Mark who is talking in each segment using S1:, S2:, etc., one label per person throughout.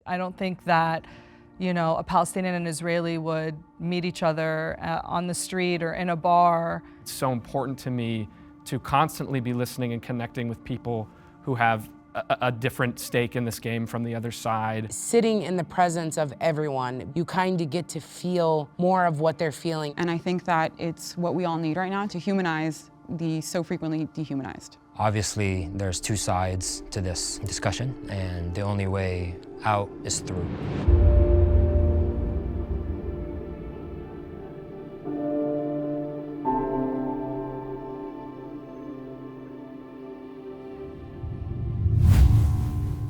S1: I don't think that, a Palestinian and Israeli would meet each other on the street or in a bar.
S2: It's so important to me to constantly be listening and connecting with people who have a different stake in this game from the other side.
S3: Sitting in the presence of everyone, you kind of get to feel more of what they're feeling.
S4: And I think that it's what we all need right now to humanize the so frequently dehumanized.
S5: Obviously, there's two sides to this discussion, and the only way out is through.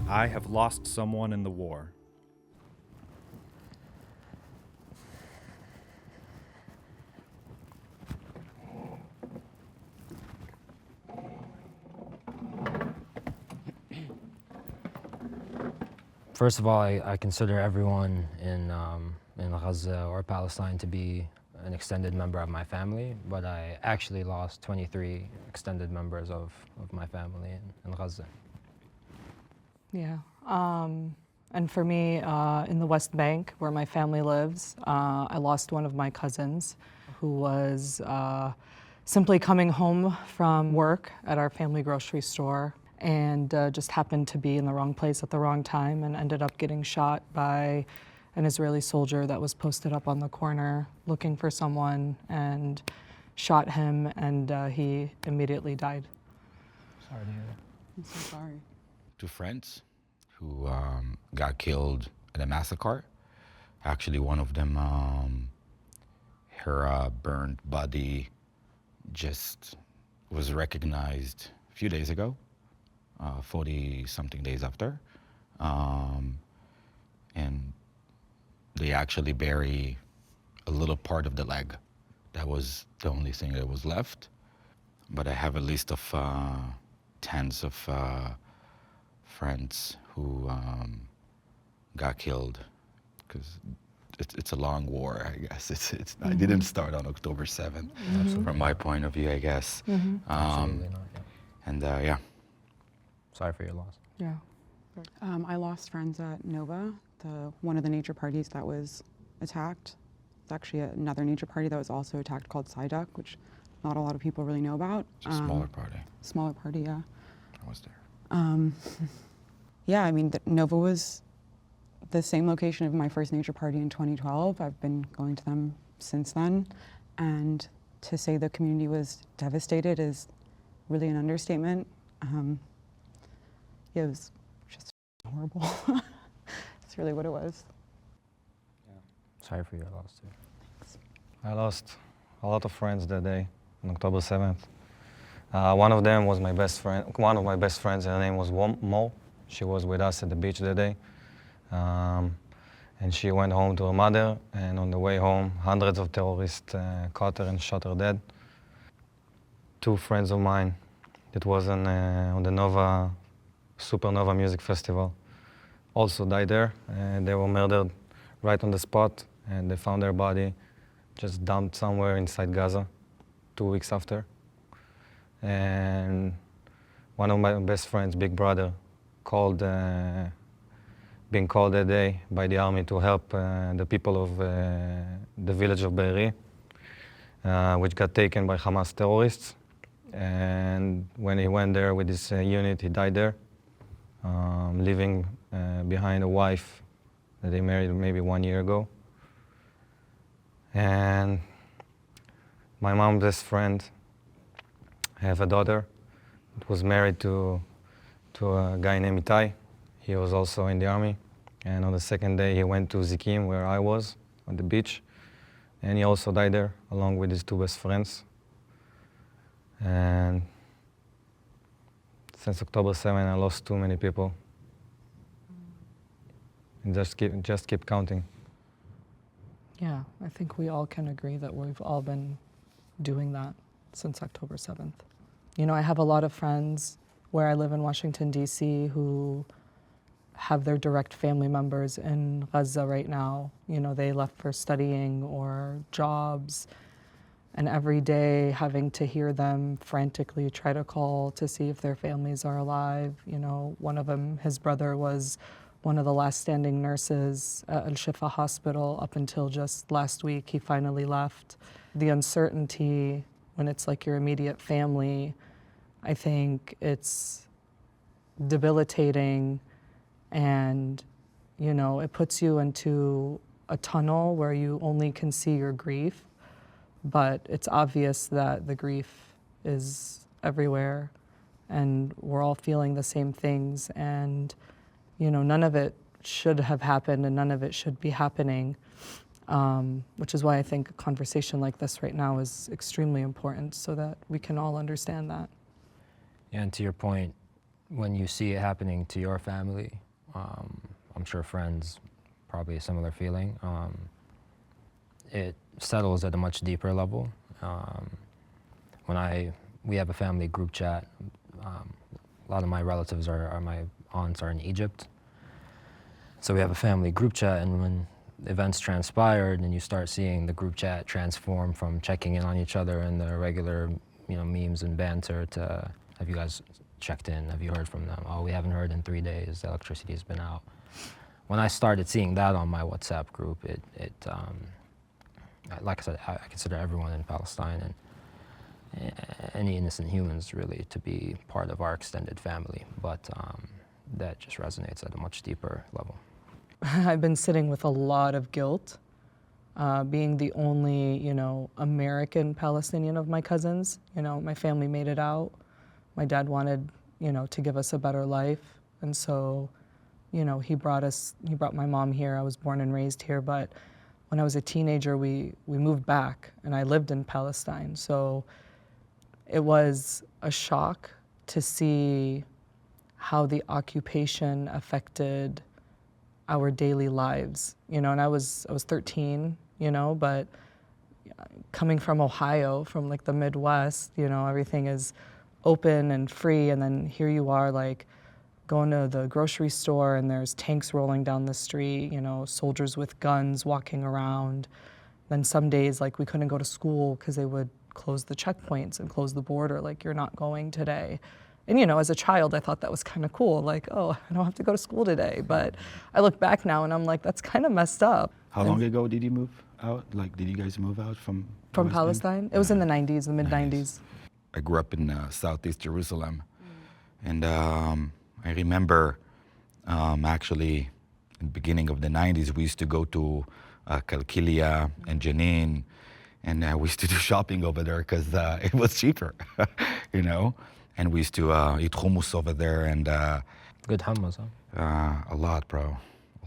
S6: I have lost someone in the war.
S5: First of all, I consider everyone in Gaza or Palestine to be an extended member of my family, but I actually lost 23 extended members of my family in Gaza.
S1: Yeah, and for me, in the West Bank, where my family lives, I lost one of my cousins who was simply coming home from work at our family grocery store and just happened to be in the wrong place at the wrong time and ended up getting shot by an Israeli soldier that was posted up on the corner looking for someone and shot him, and he immediately died.
S5: Sorry to hear that.
S4: I'm so sorry.
S7: Two friends who got killed at a massacre. Actually, one of them, her burned body just was recognized a few days ago, 40-something days after. And they actually bury a little part of the leg. That was the only thing that was left. But I have a list of tens of friends who got killed, because it's a long war, I guess. It didn't start on October 7th, from my point of view, I guess.
S5: Absolutely not, yeah.
S7: And yeah.
S5: Sorry for your loss.
S1: Yeah.
S4: I lost friends at Nova, one of the nature parties that was attacked. It's actually another nature party that was also attacked called Siduk, which not a lot of people really know about.
S7: It's a smaller party.
S4: Smaller party, yeah.
S7: I was there.
S4: Yeah, I mean, Nova was the same location of my first nature party in 2012. I've been going to them since then. And to say the community was devastated is really an understatement. It was just horrible. That's really what it was.
S5: Sorry for your loss, too.
S4: Thanks.
S8: I lost a lot of friends that day, on October 7th. One of them was my best friend. One of my best friends, her name was Mo. She was with us at the beach that day. And she went home to her mother, and on the way home, hundreds of terrorists caught her and shot her dead. Two friends of mine that was on the Supernova Music Festival also died there. They were murdered right on the spot, and they found their body just dumped somewhere inside Gaza 2 weeks after. And one of my best friends, big brother, being called that day by the army to help the people of the village of Be'eri, which got taken by Hamas terrorists. And when he went there with his unit, he died there, leaving behind a wife that they married maybe 1 year ago. And my mom's best friend, I have a daughter that was married to a guy named Itai. He was also in the army. And on the second day, he went to Zikim, where I was, on the beach. And he also died there, along with his two best friends. And since October 7, I lost too many people. And just keep counting.
S1: Yeah, I think we all can agree that we've all been doing that since October 7th. I have a lot of friends where I live in Washington, D.C., who have their direct family members in Gaza right now. They left for studying or jobs, and every day having to hear them frantically try to call to see if their families are alive. One of them, his brother was one of the last standing nurses at Al-Shifa Hospital up until just last week. He finally left. The uncertainty when it's like your immediate family, I think it's debilitating, and you know, it puts you into a tunnel where you only can see your grief, but it's obvious that the grief is everywhere and we're all feeling the same things, and you know, none of it should have happened and none of it should be happening, which is why I think a conversation like this right now is extremely important so that we can all understand that.
S5: And to your point, when you see it happening to your family, I'm sure friends, probably a similar feeling, it settles at a much deeper level. We have a family group chat. A lot of my relatives my aunts are in Egypt. So we have a family group chat, and when events transpired and you start seeing the group chat transform from checking in on each other and the regular, you know, memes and banter to, have you guys checked in? Have you heard from them? Oh, we haven't heard in 3 days. The electricity has been out. When I started seeing that on my WhatsApp group, like I said, I consider everyone in Palestine and any innocent humans really to be part of our extended family, but that just resonates at a much deeper level.
S1: I've been sitting with a lot of guilt, being the only, you know, American Palestinian of my cousins. You know, my family made it out. My dad wanted, you know, to give us a better life, and so, you know, he brought my mom here. I was born and raised here, but when I was a teenager, we moved back, and I lived in Palestine. So it was a shock to see how the occupation affected our daily lives, you know, and I was 13, you know, but coming from Ohio, from like the Midwest, you know, everything is open and free, and then here you are like going to the grocery store and there's tanks rolling down the street, you know, soldiers with guns walking around. Then some days like we couldn't go to school because they would close the checkpoints and close the border, like you're not going today. And you know, as a child, I thought that was kind of cool, like, oh, I don't have to go to school today. But I look back now and I'm like, that's kind of messed up.
S7: How long ago did you move out? Like, did you guys move out from
S1: Palestine? It was in the 90s, the mid-90s.
S7: I grew up in Southeast Jerusalem, and I remember actually in the beginning of the 90s, we used to go to Kalkilia and Jenin, and we used to do shopping over there because it was cheaper, you know? And we used to eat hummus over there, and
S5: Good hummus, huh?
S7: a lot, bro,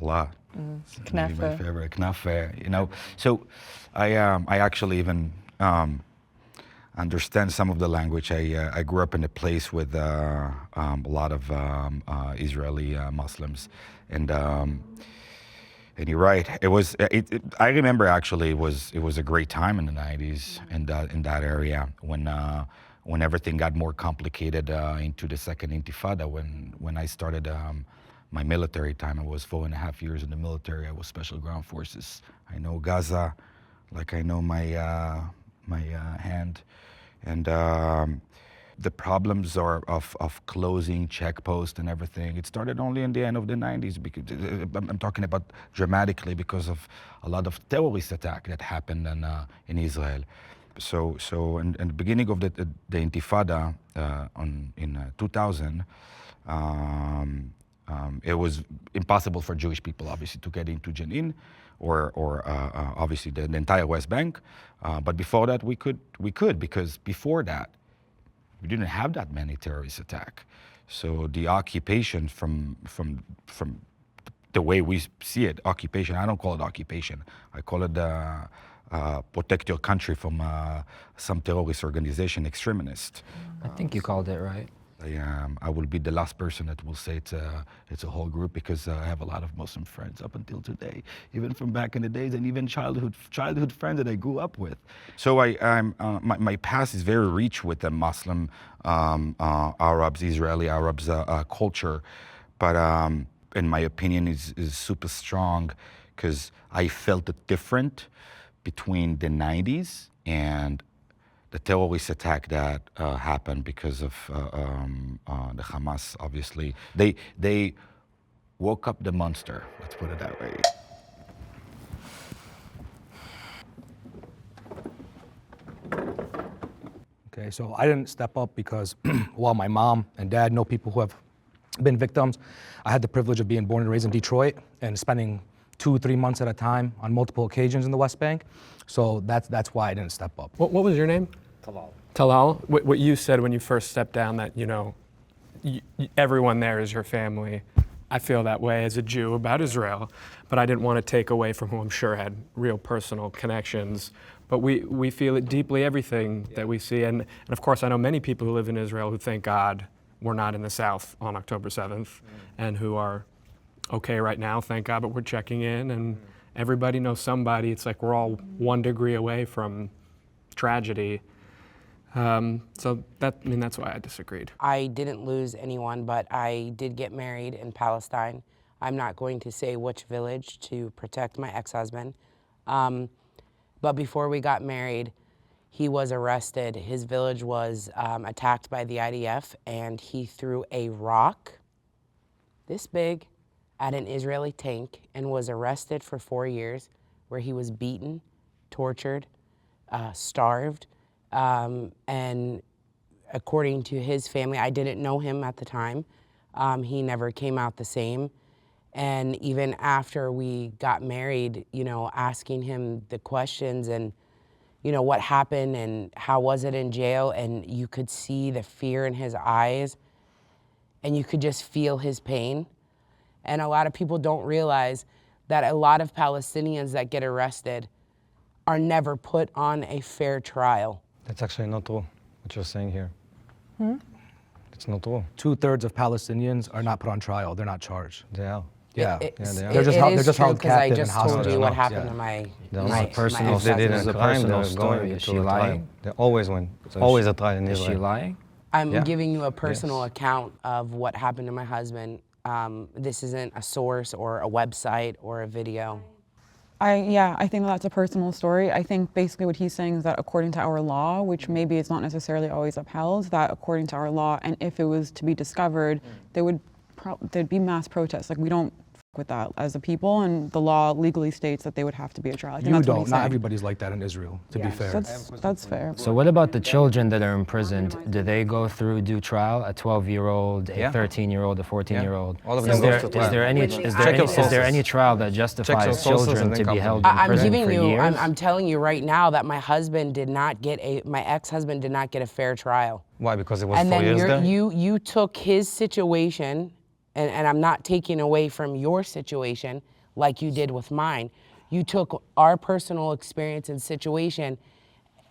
S7: a lot. It's maybe my favorite, knafe, you know. So I actually even understand some of the language. I grew up in a place with a lot of Israeli Muslims, and you're right. It was. I remember actually it was a great time in the 90s in that area when everything got more complicated into the second Intifada. When I started my military time, I was 4.5 years in the military. I was Special Ground Forces. I know Gaza, like I know my hand, and the problems of closing checkposts and everything. It started only in the end of the 90s. Because I'm talking about dramatically because of a lot of terrorist attack that happened in Israel. So in the beginning of the Intifada in 2000, it was impossible for Jewish people, obviously, to get into Jenin or obviously the entire West Bank. But before that, we could because before that, we didn't have that many terrorist attacks. So the occupation from the way we see it, occupation, I don't call it occupation. I call it protect your country from some terrorist organization, extremist.
S5: I think you called it right.
S7: I will be the last person that will say it's a whole group, because I have a lot of Muslim friends up until today, even from back in the days, and even childhood friends that I grew up with. So my past is very rich with the Muslim Arabs, Israeli Arabs culture, but in my opinion is super strong because I felt it different between the 90s and the terrorist attack that happened because of the Hamas. Obviously, they woke up the monster. Let's put it that way.
S9: Okay, so I didn't step up because while my mom and dad know people who have been victims, I had the privilege of being born and raised in Detroit and spending 2-3 months at a time on multiple occasions in the West Bank. So that's why I didn't step up.
S2: What was your name?
S5: Talal.
S2: Talal. What you said when you first stepped down, that everyone there is your family. I feel that way as a Jew about Israel, but I didn't want to take away from who I'm sure had real personal connections. But we feel it deeply, everything that we see. And of course, I know many people who live in Israel who thank God we're not in the South on October 7th and who are okay right now, thank God, but we're checking in and everybody knows somebody. It's like we're all 1 degree away from tragedy. So that's why I disagreed.
S3: I didn't lose anyone, but I did get married in Palestine. I'm not going to say which village to protect my ex-husband. But before we got married, he was arrested. His village was attacked by the IDF, and he threw a rock this big at an Israeli tank and was arrested for 4 years, where he was beaten, tortured, starved. And according to his family, I didn't know him at the time. He never came out the same. And even after we got married, asking him the questions and, what happened and how was it in jail, and you could see the fear in his eyes and you could just feel his pain. And a lot of people don't realize that a lot of Palestinians that get arrested are never put on a fair trial.
S8: That's actually not true, what you're saying here. It's not true.
S9: 2/3 of Palestinians are not put on trial. They're not charged.
S8: They are.
S9: Yeah.
S8: they are.
S9: They're just held
S3: because I
S9: captive
S3: just
S9: and
S3: told
S9: hostage.
S3: you what
S9: Yeah.
S3: happened to my
S8: They're
S3: my,
S8: not personal.
S3: my
S8: If they did
S3: ex-husband.
S8: a crime,
S5: personal
S8: they're
S5: story.
S8: going
S5: Is
S8: to
S5: she
S8: a trial.
S5: lying?
S8: They always win. It's
S5: So
S8: always a trial in
S5: Is she
S8: Israel.
S5: lying?
S3: I'm
S8: Yeah.
S3: giving you a personal
S8: Yes.
S3: account of what happened to my husband. This isn't a source or a website or a video.
S4: I think that's a personal story. I think basically what he's saying is that according to our law, which maybe is not necessarily always upheld, that according to our law, and if it was to be discovered, there'd be mass protests. Like, we don't fuck with that as a people, and the law legally states that they would have to be a trial. I think
S9: You
S4: that's what
S9: don't.
S4: he's
S9: Not
S4: saying.
S9: everybody's like that in Israel, to be fair.
S4: That's fair.
S5: So what about the children that are imprisoned? Do they go through due trial? A 12-year-old, a
S8: Yeah.
S5: 13-year-old, a 14-year-old?
S8: All of
S5: Is
S8: them
S5: there,
S8: go to
S5: is there any trial that
S8: Check
S5: justifies
S8: your sources
S5: children
S8: and
S5: to
S8: then
S5: be
S8: come
S5: held
S8: to
S5: in
S8: me.
S3: I'm
S5: prison
S3: giving
S5: for
S3: you,
S5: years?
S3: I'm telling you right now that my ex-husband did not get a fair trial.
S8: Why? Because it was
S3: And
S8: 4
S3: then
S8: years there?
S3: you took his situation, and I'm not taking away from your situation like you did with mine. You took our personal experience and situation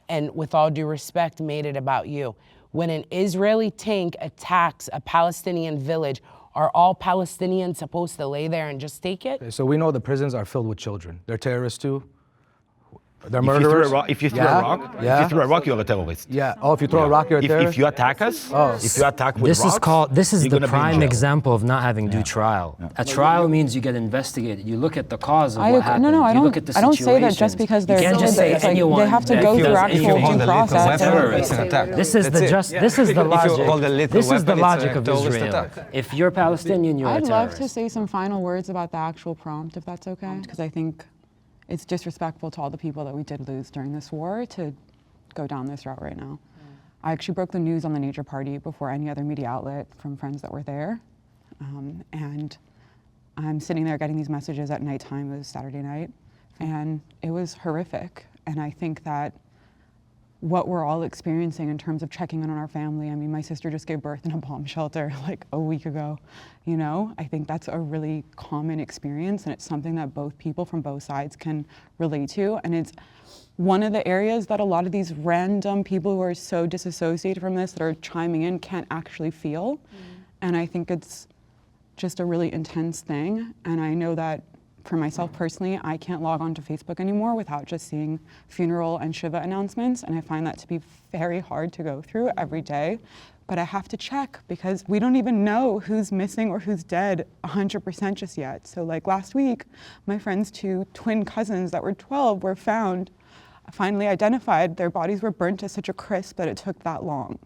S3: and, with all due respect, made it about you. When an Israeli tank attacks a Palestinian village, are all Palestinians supposed to lay there and just take it?
S9: Okay, so we know the prisons are filled with children. They're terrorists too. They're
S7: If you threw
S9: murderers.
S7: a rock, if you threw
S9: Yeah.
S7: a rock,
S9: Yeah.
S7: if you threw a rock, you're a terrorist.
S9: Yeah. Oh, if you throw a rock, you're a terrorist.
S7: If you attack us,
S9: Oh.
S7: if you attack with
S5: This
S7: rocks,
S5: is
S7: you're
S5: the
S7: gonna be in
S5: prime
S7: jail.
S5: example of not having due trial. A trial means you get investigated. You look at the cause of
S4: I
S5: what
S4: agree.
S5: happened.
S4: No, I
S5: you
S4: don't.
S5: look at the
S4: I don't say that just
S5: situations.
S4: because they're
S5: You can't just
S4: children.
S5: say
S4: It's like
S5: anyone.
S4: they have to
S5: that
S4: go
S5: does
S4: through
S5: anything.
S4: actual
S8: If you hold
S4: due
S8: a little
S4: process.
S8: weapon, it's an attack.
S5: This is
S8: That's it.
S5: this is the
S8: If you
S5: logic.
S8: hold a little
S5: This is the
S8: weapon, it's a
S5: logic of
S8: terrorist
S5: Israel.
S8: attack.
S5: If you're Palestinian, you're a
S4: I'd
S5: terrorist.
S4: love to say some final words about the actual prompt, if that's okay, because I think it's disrespectful to all the people that we did lose during this war to go down this route right now. I actually broke the news on the Nature Party before any other media outlet from friends that were there. And I'm sitting there getting these messages at nighttime. It was Saturday night, and it was horrific. And I think that what we're all experiencing in terms of checking in on our family. I mean, my sister just gave birth in a bomb shelter like a week ago. I think that's a really common experience, and it's something that both people from both sides can relate to. And it's one of the areas that a lot of these random people who are so disassociated from this that are chiming in can't actually feel. And I think it's just a really intense thing. And I know that for myself personally, I can't log on to Facebook anymore without just seeing funeral and Shiva announcements. And I find that to be very hard to go through every day. But I have to check because we don't even know who's missing or who's dead 100% just yet. So like last week, my friend's 2 twin cousins that were 12 were found, finally identified. Their bodies were burnt to such a crisp that it took that long.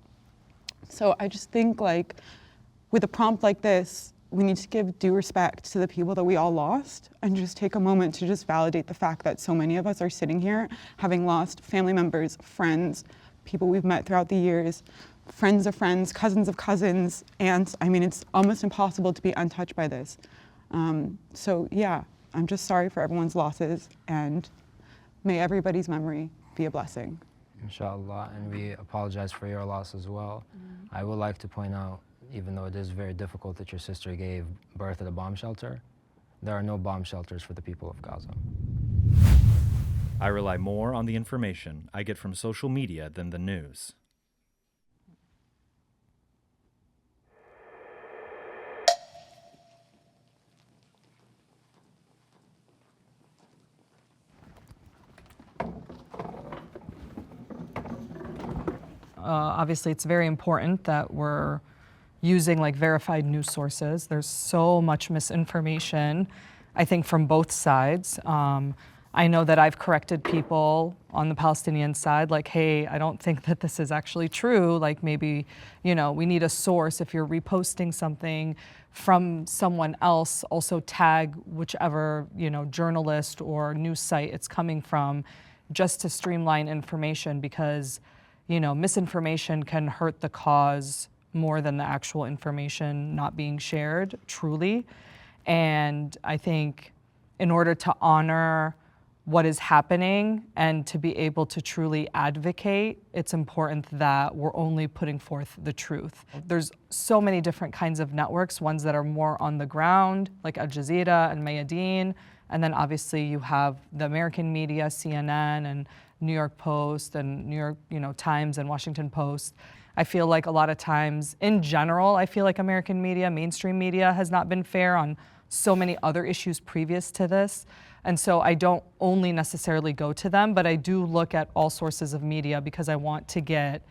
S4: So I just think like with a prompt like this, we need to give due respect to the people that we all lost and just take a moment to just validate the fact that so many of us are sitting here having lost family members, friends, people we've met throughout the years, friends of friends, cousins of cousins, aunts. I mean, it's almost impossible to be untouched by this. So yeah, I'm just sorry for everyone's losses, and may everybody's memory be a blessing.
S5: Inshallah, and we apologize for your loss as well. I would like to point out, even though it is very difficult that your sister gave birth at a bomb shelter, there are no bomb shelters for the people of Gaza.
S6: I rely more on the information I get from social media than the news.
S1: Obviously, it's very important that we're using like verified news sources. There's so much misinformation, I think, from both sides. I know that I've corrected people on the Palestinian side, like, hey, I don't think that this is actually true. Like, maybe, you know, we need a source. If you're reposting something from someone else, also tag whichever, you know, journalist or news site it's coming from, just to streamline information, because, you know, misinformation can hurt the cause more than the actual information not being shared, truly. And I think in order to honor what is happening and to be able to truly advocate, it's important that we're only putting forth the truth. There's so many different kinds of networks, ones that are more on the ground, like Al Jazeera and Mayadeen, and then obviously you have the American media, CNN and New York Post and New York, you know, Times and Washington Post. I feel like a lot of times, in general, I feel like American media, mainstream media, has not been fair on so many other issues previous to this. And so I don't only necessarily go to them, but I do look at all sources of media because I want to get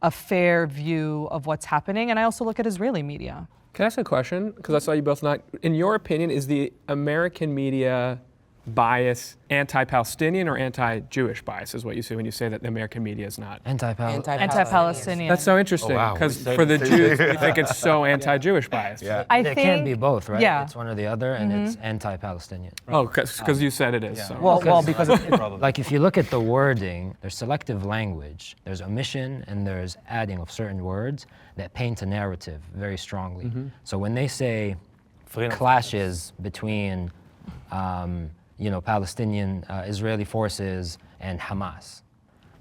S1: a fair view of what's happening. And I also look at Israeli media.
S2: Can I ask a question? Because I saw you both not. In your opinion, is the American media bias anti-Palestinian or anti-Jewish bias, is what you say when you say that the American media is not?
S1: Anti-Palestinian.
S2: That's so interesting,
S7: Oh, wow.
S2: because for the Jews, we think it's so anti-Jewish bias.
S7: Yeah.
S1: I
S5: It
S1: think
S5: can be both, right?
S1: Yeah.
S5: It's one or the other, and it's anti-Palestinian.
S2: Oh, because you said it is.
S8: Yeah.
S2: So.
S9: Well, because
S5: Like if you look at the wording, there's selective language, there's omission, and there's adding of certain words that paint a narrative very strongly. So when they say clashes between you know, Palestinian, Israeli forces and Hamas.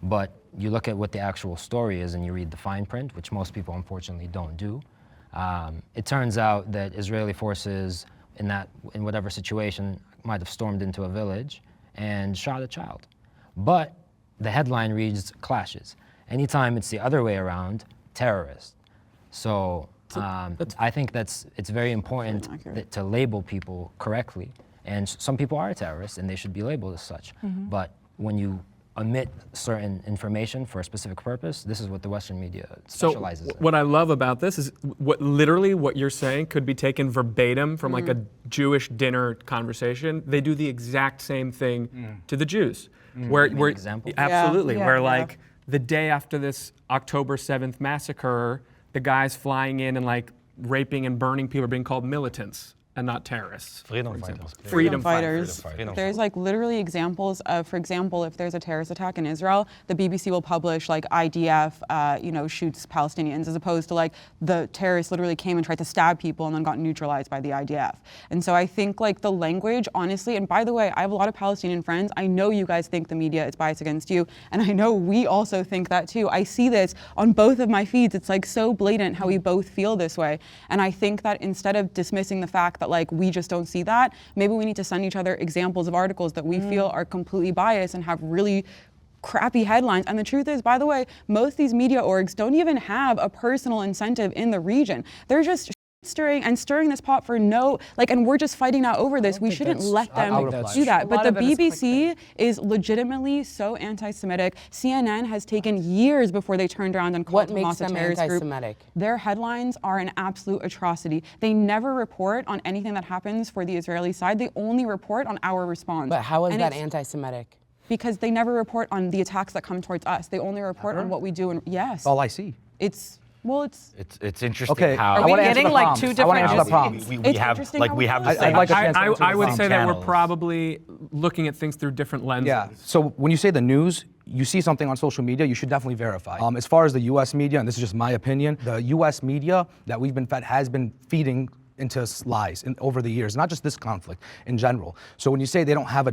S5: But you look at what the actual story is and you read the fine print, which most people unfortunately don't do. It turns out that Israeli forces in whatever situation might have stormed into a village and shot a child. But the headline reads clashes. Anytime it's the other way around, terrorist. So I think it's very important to label people correctly. And some people are terrorists and they should be labeled as such. But when you omit certain information for a specific purpose, this is what the Western media specializes in.
S2: What I love about this is literally what you're saying could be taken verbatim from like a Jewish dinner conversation. They do the exact same thing to the Jews. Where
S5: example?
S2: Absolutely.
S4: Yeah,
S2: where
S4: yeah.
S2: like the day after this October 7th massacre, the guys flying in and like raping and burning people are being called militants and not terrorists.
S8: Freedom fighters.
S2: Freedom
S4: fighters.
S8: Freedom
S4: There's like literally examples of, for example, if there's a terrorist attack in Israel, the BBC will publish like IDF, you know, shoots Palestinians, as opposed to like the terrorists literally came and tried to stab people and then got neutralized by the IDF. And so I think like the language, honestly, and by the way, I have a lot of Palestinian friends. I know you guys think the media is biased against you, and I know we also think that too. I see this on both of my feeds. It's like so blatant how we both feel this way. And I think that instead of dismissing the fact that like we just don't see that, maybe we need to send each other examples of articles that we feel are completely biased and have really crappy headlines. And the truth is, by the way, most of these media orgs don't even have a personal incentive in the region. They're just stirring this pot for no, like, and we're just fighting out over this. We shouldn't let them do that. But the BBC is legitimately so anti-Semitic. CNN has taken years before they turned around and called
S3: What makes
S4: Hamas a
S3: them
S4: terrorist group.
S3: anti-Semitic?
S4: Their headlines are an absolute atrocity. They never report on anything that happens for the Israeli side. They only report on our response.
S3: But how is
S4: And
S3: that
S4: it's
S3: anti-Semitic?
S4: because they never report on the attacks that come towards us. They only report on what we do. And yes,
S9: all I see.
S4: it's Well, it's
S7: It's interesting
S9: Okay,
S7: how.
S1: Are we getting like two
S9: I want to
S1: different
S9: answer the prompts.
S7: we
S4: It's
S7: have
S4: interesting
S7: like
S4: how
S7: we
S4: we
S7: have
S4: do
S7: the
S4: it.
S7: same.
S9: I'd like a
S2: I,
S9: chance to answer
S2: I
S9: the
S2: would
S9: prompt.
S2: say that we're
S7: channels.
S2: probably looking at things through different lenses.
S9: Yeah. So when you say the news, you see something on social media, you should definitely verify. As far as the U.S. media, and this is just my opinion, the U.S. media that we've been fed has been feeding into lies over the years, not just this conflict, in general. So when you say they don't have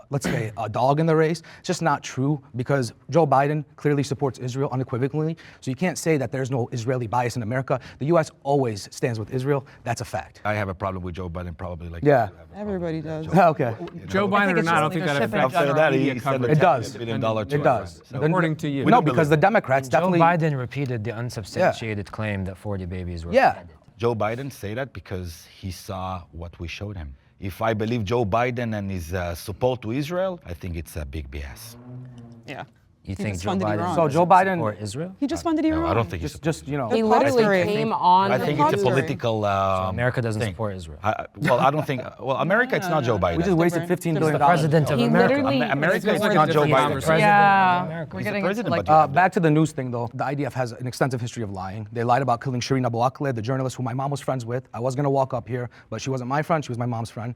S9: let's say, a dog in the race, it's just not true because Joe Biden clearly supports Israel unequivocally. So you can't say that there's no Israeli bias in America. The U.S. always stands with Israel. That's a fact.
S7: I have a problem with Joe Biden, probably like
S9: Yeah.
S7: you have a problem
S4: Everybody
S7: with
S4: does.
S7: Joe
S9: Okay.
S2: Joe
S1: I
S2: Biden
S1: think
S2: or
S1: it's
S2: not, I don't
S1: just
S2: think that
S1: leadership in
S2: affects
S7: After
S2: our
S7: that,
S2: media
S7: he
S2: coverage.
S7: sent
S9: It does.
S7: $10 billion to
S9: It does.
S7: So.
S2: According to you.
S9: No, because the Democrats
S5: Joe
S9: definitely.
S5: Biden repeated the unsubstantiated claim that 40 babies were
S9: Yeah.
S5: beheaded.
S7: Joe Biden say that because he saw what we showed him. If I believe Joe Biden and his support to Israel, I think it's a big BS.
S4: Yeah.
S5: You
S4: He
S5: think
S4: just
S5: Joe
S4: funded
S5: Biden
S4: Iran.
S9: So Joe
S5: doesn't
S9: Biden-
S5: support Israel?
S4: He just funded Iran.
S7: No, I don't think
S9: Just you know.
S3: He literally
S4: posturing.
S3: came on.
S7: I
S3: the
S7: think it's a
S3: news.
S7: political.
S5: America doesn't
S7: thing.
S5: support Israel.
S7: Well, I don't think. Well, America, it's not Joe Biden.
S9: We just wasted $15 billion.
S5: the president of
S3: He
S5: America.
S3: literally
S7: America is
S3: supported
S7: not Joe
S3: the
S7: Biden.
S5: President
S1: Yeah,
S5: of America.
S1: we're
S7: He's the
S1: getting into
S7: president,
S1: like
S7: but
S9: Back to the news thing, though. The IDF has an extensive history of lying. They lied about killing Shireen Abu Akleh, the journalist who my mom was friends with. I was going to walk up here, but she wasn't my friend. She was my mom's friend.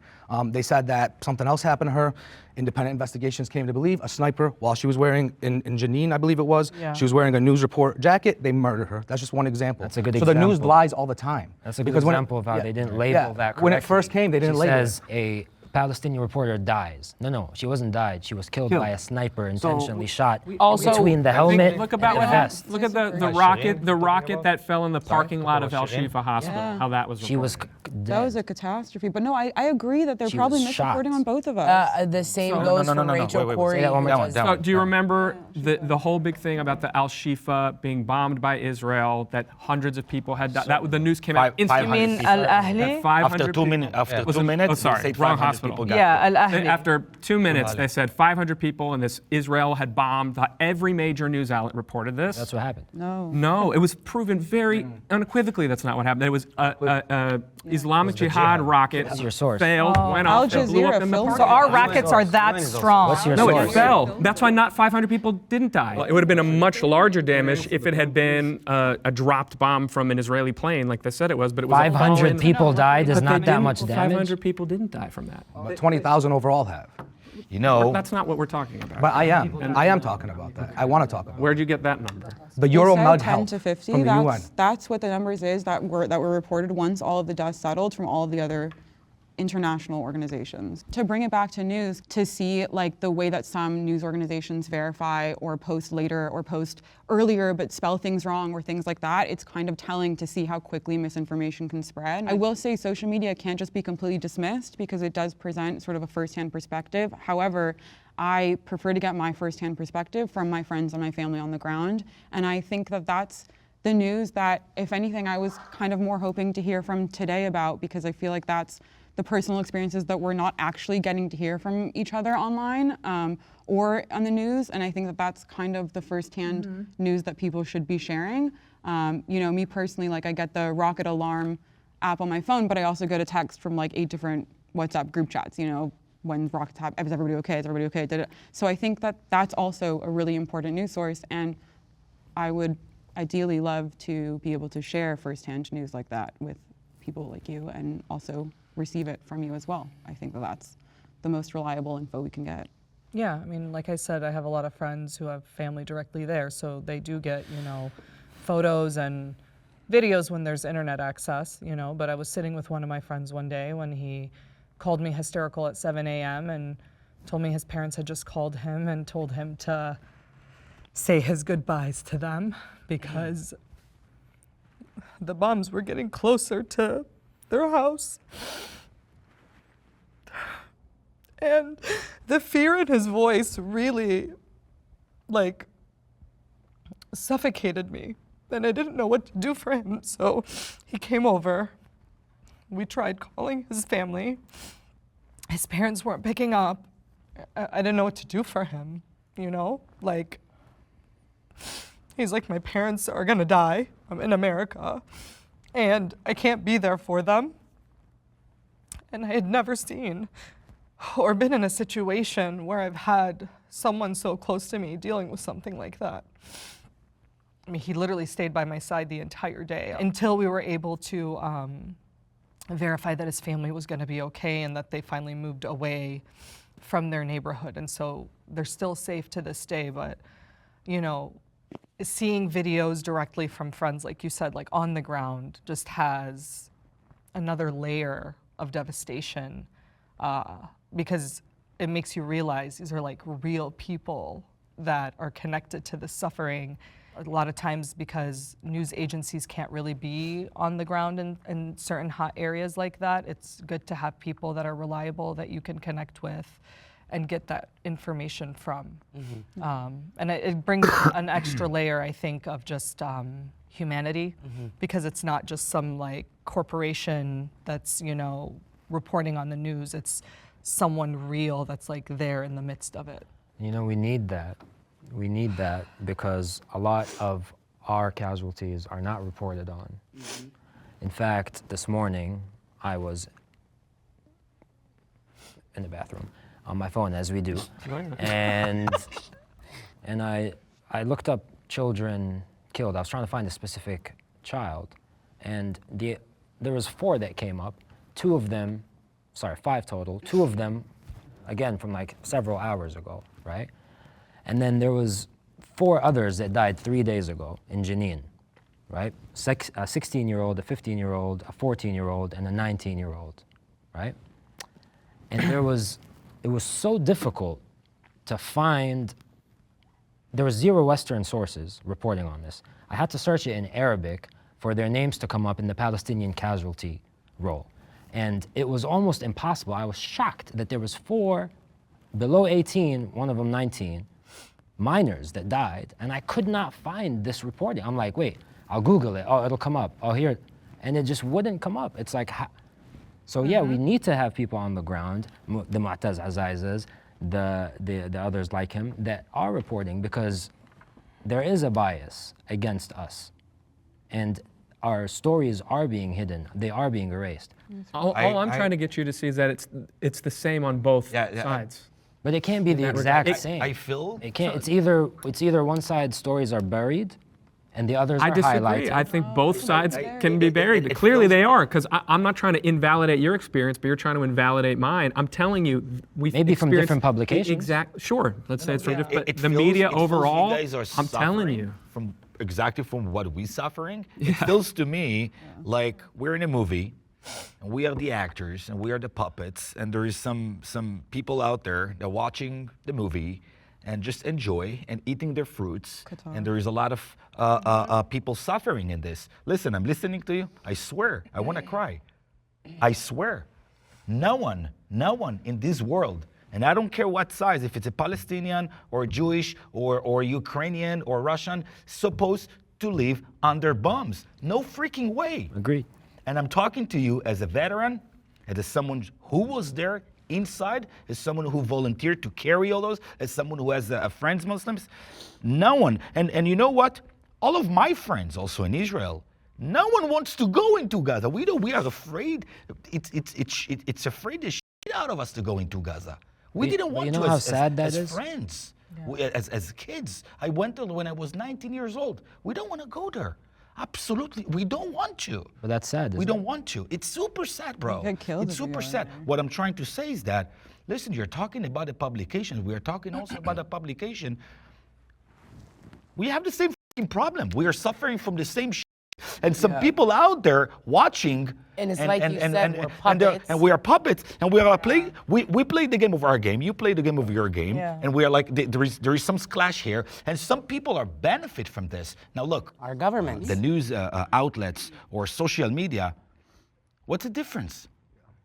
S9: They said that something else happened to her. Independent investigations came to believe a sniper, while she was wearing, in Jenin, I believe it was,
S1: Yeah.
S9: she was wearing a news report jacket. They murdered her. That's just one example.
S5: That's a good
S9: So the news
S5: example.
S9: lies all the time.
S5: That's a good
S9: Because when it-
S5: example of how
S9: yeah.
S5: they didn't label that correctly.
S9: When it first came, they didn't
S5: she
S9: label
S5: says
S9: it.
S5: a Palestinian reporter dies. No, she wasn't died. She was killed
S9: Killed.
S5: by a sniper intentionally shot
S3: Also-
S5: between the
S2: I think-
S5: helmet
S2: look about
S5: and
S2: what
S5: the
S2: happened.
S5: vest.
S2: Look at the
S8: Shireen?
S2: rocket that fell in the parking lot of
S8: About
S2: Al
S8: Shireen?
S2: Shifa Hospital.
S4: Yeah.
S2: How that was
S5: She was
S2: reported.
S5: dead.
S4: That was a catastrophe. But no, I agree that they're
S5: She
S4: probably
S5: was shot.
S4: misreporting on both of us.
S3: The same
S2: So-
S3: goes
S7: No, no,
S3: for
S7: no, no.
S3: Rachel
S7: Wait.
S3: Corrie.
S5: Say that one more time.
S7: That
S2: So,
S7: one.
S2: do you remember the whole big thing about the Al Shifa being bombed by Israel? That hundreds of people had died. That the news came out
S7: Five-
S2: instantly.
S7: 500
S1: You mean
S7: people.
S1: Al Ahli?
S2: That 500
S7: After 2 minutes,
S2: Was it-
S7: 2 minutes,
S2: oh, sorry,
S7: they said
S2: wrong
S7: 500
S2: hospital.
S7: people got
S1: Yeah,
S7: killed.
S1: Al Ahli.
S2: After 2 minutes, they said 500 people, and this Israel had bombed. Every major news outlet reported this.
S5: That's what happened.
S2: No, it was proven very unequivocally that's not what happened. It was a Islamic Jihad rocket
S5: What's your source?
S2: failed, went
S4: Al
S2: off, and blew
S4: Jazeera
S2: up in the
S4: filmed
S2: park.
S1: So our rockets are that strong.
S5: What's your
S2: No,
S5: source?
S2: it fell. That's why not 500 people didn't die. It would have been a much larger damage if it had been a dropped bomb from an Israeli plane, like they said it was. But it was a
S5: 500
S2: fallen-
S5: people died is
S2: But they
S5: not that
S2: didn't-
S5: much damage.
S2: 500 people didn't die from that.
S9: But 20,000 overall have.
S7: You know,
S2: That's not what we're talking about.
S9: But I am talking about that. I want to talk about
S2: Where'd you get that number?
S9: the
S4: They
S9: Euro
S4: said
S9: Med
S4: 10
S9: help
S4: to 50.
S9: from the UN.
S4: That's what the numbers is that were reported once all of the dust settled from all of the other international organizations. To bring it back to news, to see like the way that some news organizations verify or post later or post earlier but spell things wrong or things like that, it's kind of telling to see how quickly misinformation can spread. I will say social media can't just be completely dismissed because it does present sort of a firsthand perspective. However, I prefer to get my firsthand perspective from my friends and my family on the ground. And I think that that's the news that, if anything, I was kind of more hoping to hear from today about, because I feel like that's the personal experiences that we're not actually getting to hear from each other online or on the news. And I think that that's kind of the firsthand news that people should be sharing. You know, me personally, like I get the rocket alarm app on my phone, but I also get a text from like 8 different WhatsApp group chats, you know, when rockets happen, is everybody okay? Is everybody okay? Da-da. So I think that that's also a really important news source, and I would ideally love to be able to share firsthand news like that with people like you, and also receive it from you as well. I think that that's the most reliable info we can get.
S1: Yeah, I mean, like I said, I have a lot of friends who have family directly there, so they do get, you know, photos and videos when there's internet access, you know. But I was sitting with one of my friends one day when he called me hysterical at 7 a.m. and told me his parents had just called him and told him to say his goodbyes to them because the bombs were getting closer to their house. And the fear in his voice really, like, suffocated me. And I didn't know what to do for him, so he came over. We tried calling his family. His parents weren't picking up. I didn't know what to do for him, you know? Like, he's like, my parents are gonna die. I'm in America, and I can't be there for them. And I had never seen or been in a situation where I've had someone so close to me dealing with something like that. I mean, he literally stayed by my side the entire day until we were able to verify that his family was going to be okay and that they finally moved away from their neighborhood. And so they're still safe to this day. But, you know, seeing videos directly from friends, like you said, like on the ground, just has another layer of devastation because it makes you realize these are like real people that are connected to the suffering. A lot of times because news agencies can't really be on the ground in certain hot areas like that, it's good to have people that are reliable that you can connect with and get that information from. And it brings an extra layer, I think, of just humanity, because it's not just some like corporation that's, you know, reporting on the news. It's someone real that's like there in the midst of it.
S5: You know, we need that. We need that because a lot of our casualties are not reported on. In fact, this morning, I was in the bathroom on my phone, as we do, and I looked up children killed. I was trying to find a specific child, and there was 4 that came up. 2 of them, sorry, 5 total. 2 of them, again, from like several hours ago, right? And then there was 4 others that died 3 days ago in Jenin, right? A 16-year-old, a 15-year-old, a 14-year-old, and a 19-year-old, right? And it was so difficult to find. There were 0 Western sources reporting on this. I had to search it in Arabic for their names to come up in the Palestinian casualty roll. And it was almost impossible. I was shocked that there was 4 below 18, one of them 19, minors that died, and I could not find this reporting. I'm like, wait, I'll Google it. Oh, it'll come up. Oh, here, and it just wouldn't come up. It's like, so yeah, we need to have people on the ground, the Mu'taz Azaizas, the others like him that are reporting, because there is a bias against us, and our stories are being hidden. They are being erased.
S2: All I'm trying to get you to see is that it's the same on both sides.
S5: But it can't be the exact same.
S10: I feel
S5: it can't. It's either one side stories are buried, and the others are highlighted.
S2: I think both sides can be buried. Clearly they are, because I'm not trying to invalidate your experience, but you're trying to invalidate mine. I'm telling you, we've
S5: maybe from different publications.
S2: Sure. Let's say it's from different. But the
S10: feels,
S2: media
S10: it feels
S2: overall,
S10: you guys are
S2: I'm telling you,
S10: from exactly from what we're suffering. It feels to me like we're in a movie. And we are the actors, and we are the puppets, and there is some people out there that are watching the movie and just enjoy and eating their fruits. And there is a lot of people suffering in this. Listen, I'm listening to you. I swear, I want to cry. I swear. No one in this world, and I don't care what size, if it's a Palestinian or Jewish or Ukrainian or Russian, supposed to live under bombs. No freaking way.
S5: Agreed.
S10: And I'm talking to you as a veteran, as someone who was there inside, as someone who volunteered to carry all those, as someone who has friends Muslims. No one, and you know what? All of my friends also in Israel, no one wants to go into Gaza. We are afraid. It's afraid the shit out of us to go into Gaza. We didn't want to as friends, as kids. I went there when I was 19 years old. We don't want to go there. Absolutely, we don't want to.
S5: But that's sad.
S10: We don't want to. It's super sad, bro. It's super sad. What I'm trying to say is that, listen, you're talking about a publication. We are talking also about a publication. We have the same fucking problem. We are suffering from the same shit. And some people out there watching.
S3: And it's like you said, we're puppets.
S10: And we are puppets. And we are playing. We play the game of our game. You play the game of your game.
S1: Yeah.
S10: And we are like, there is some clash here. And some people are benefit from this. Now look.
S3: Our governments.
S10: The news outlets or social media. What's the difference?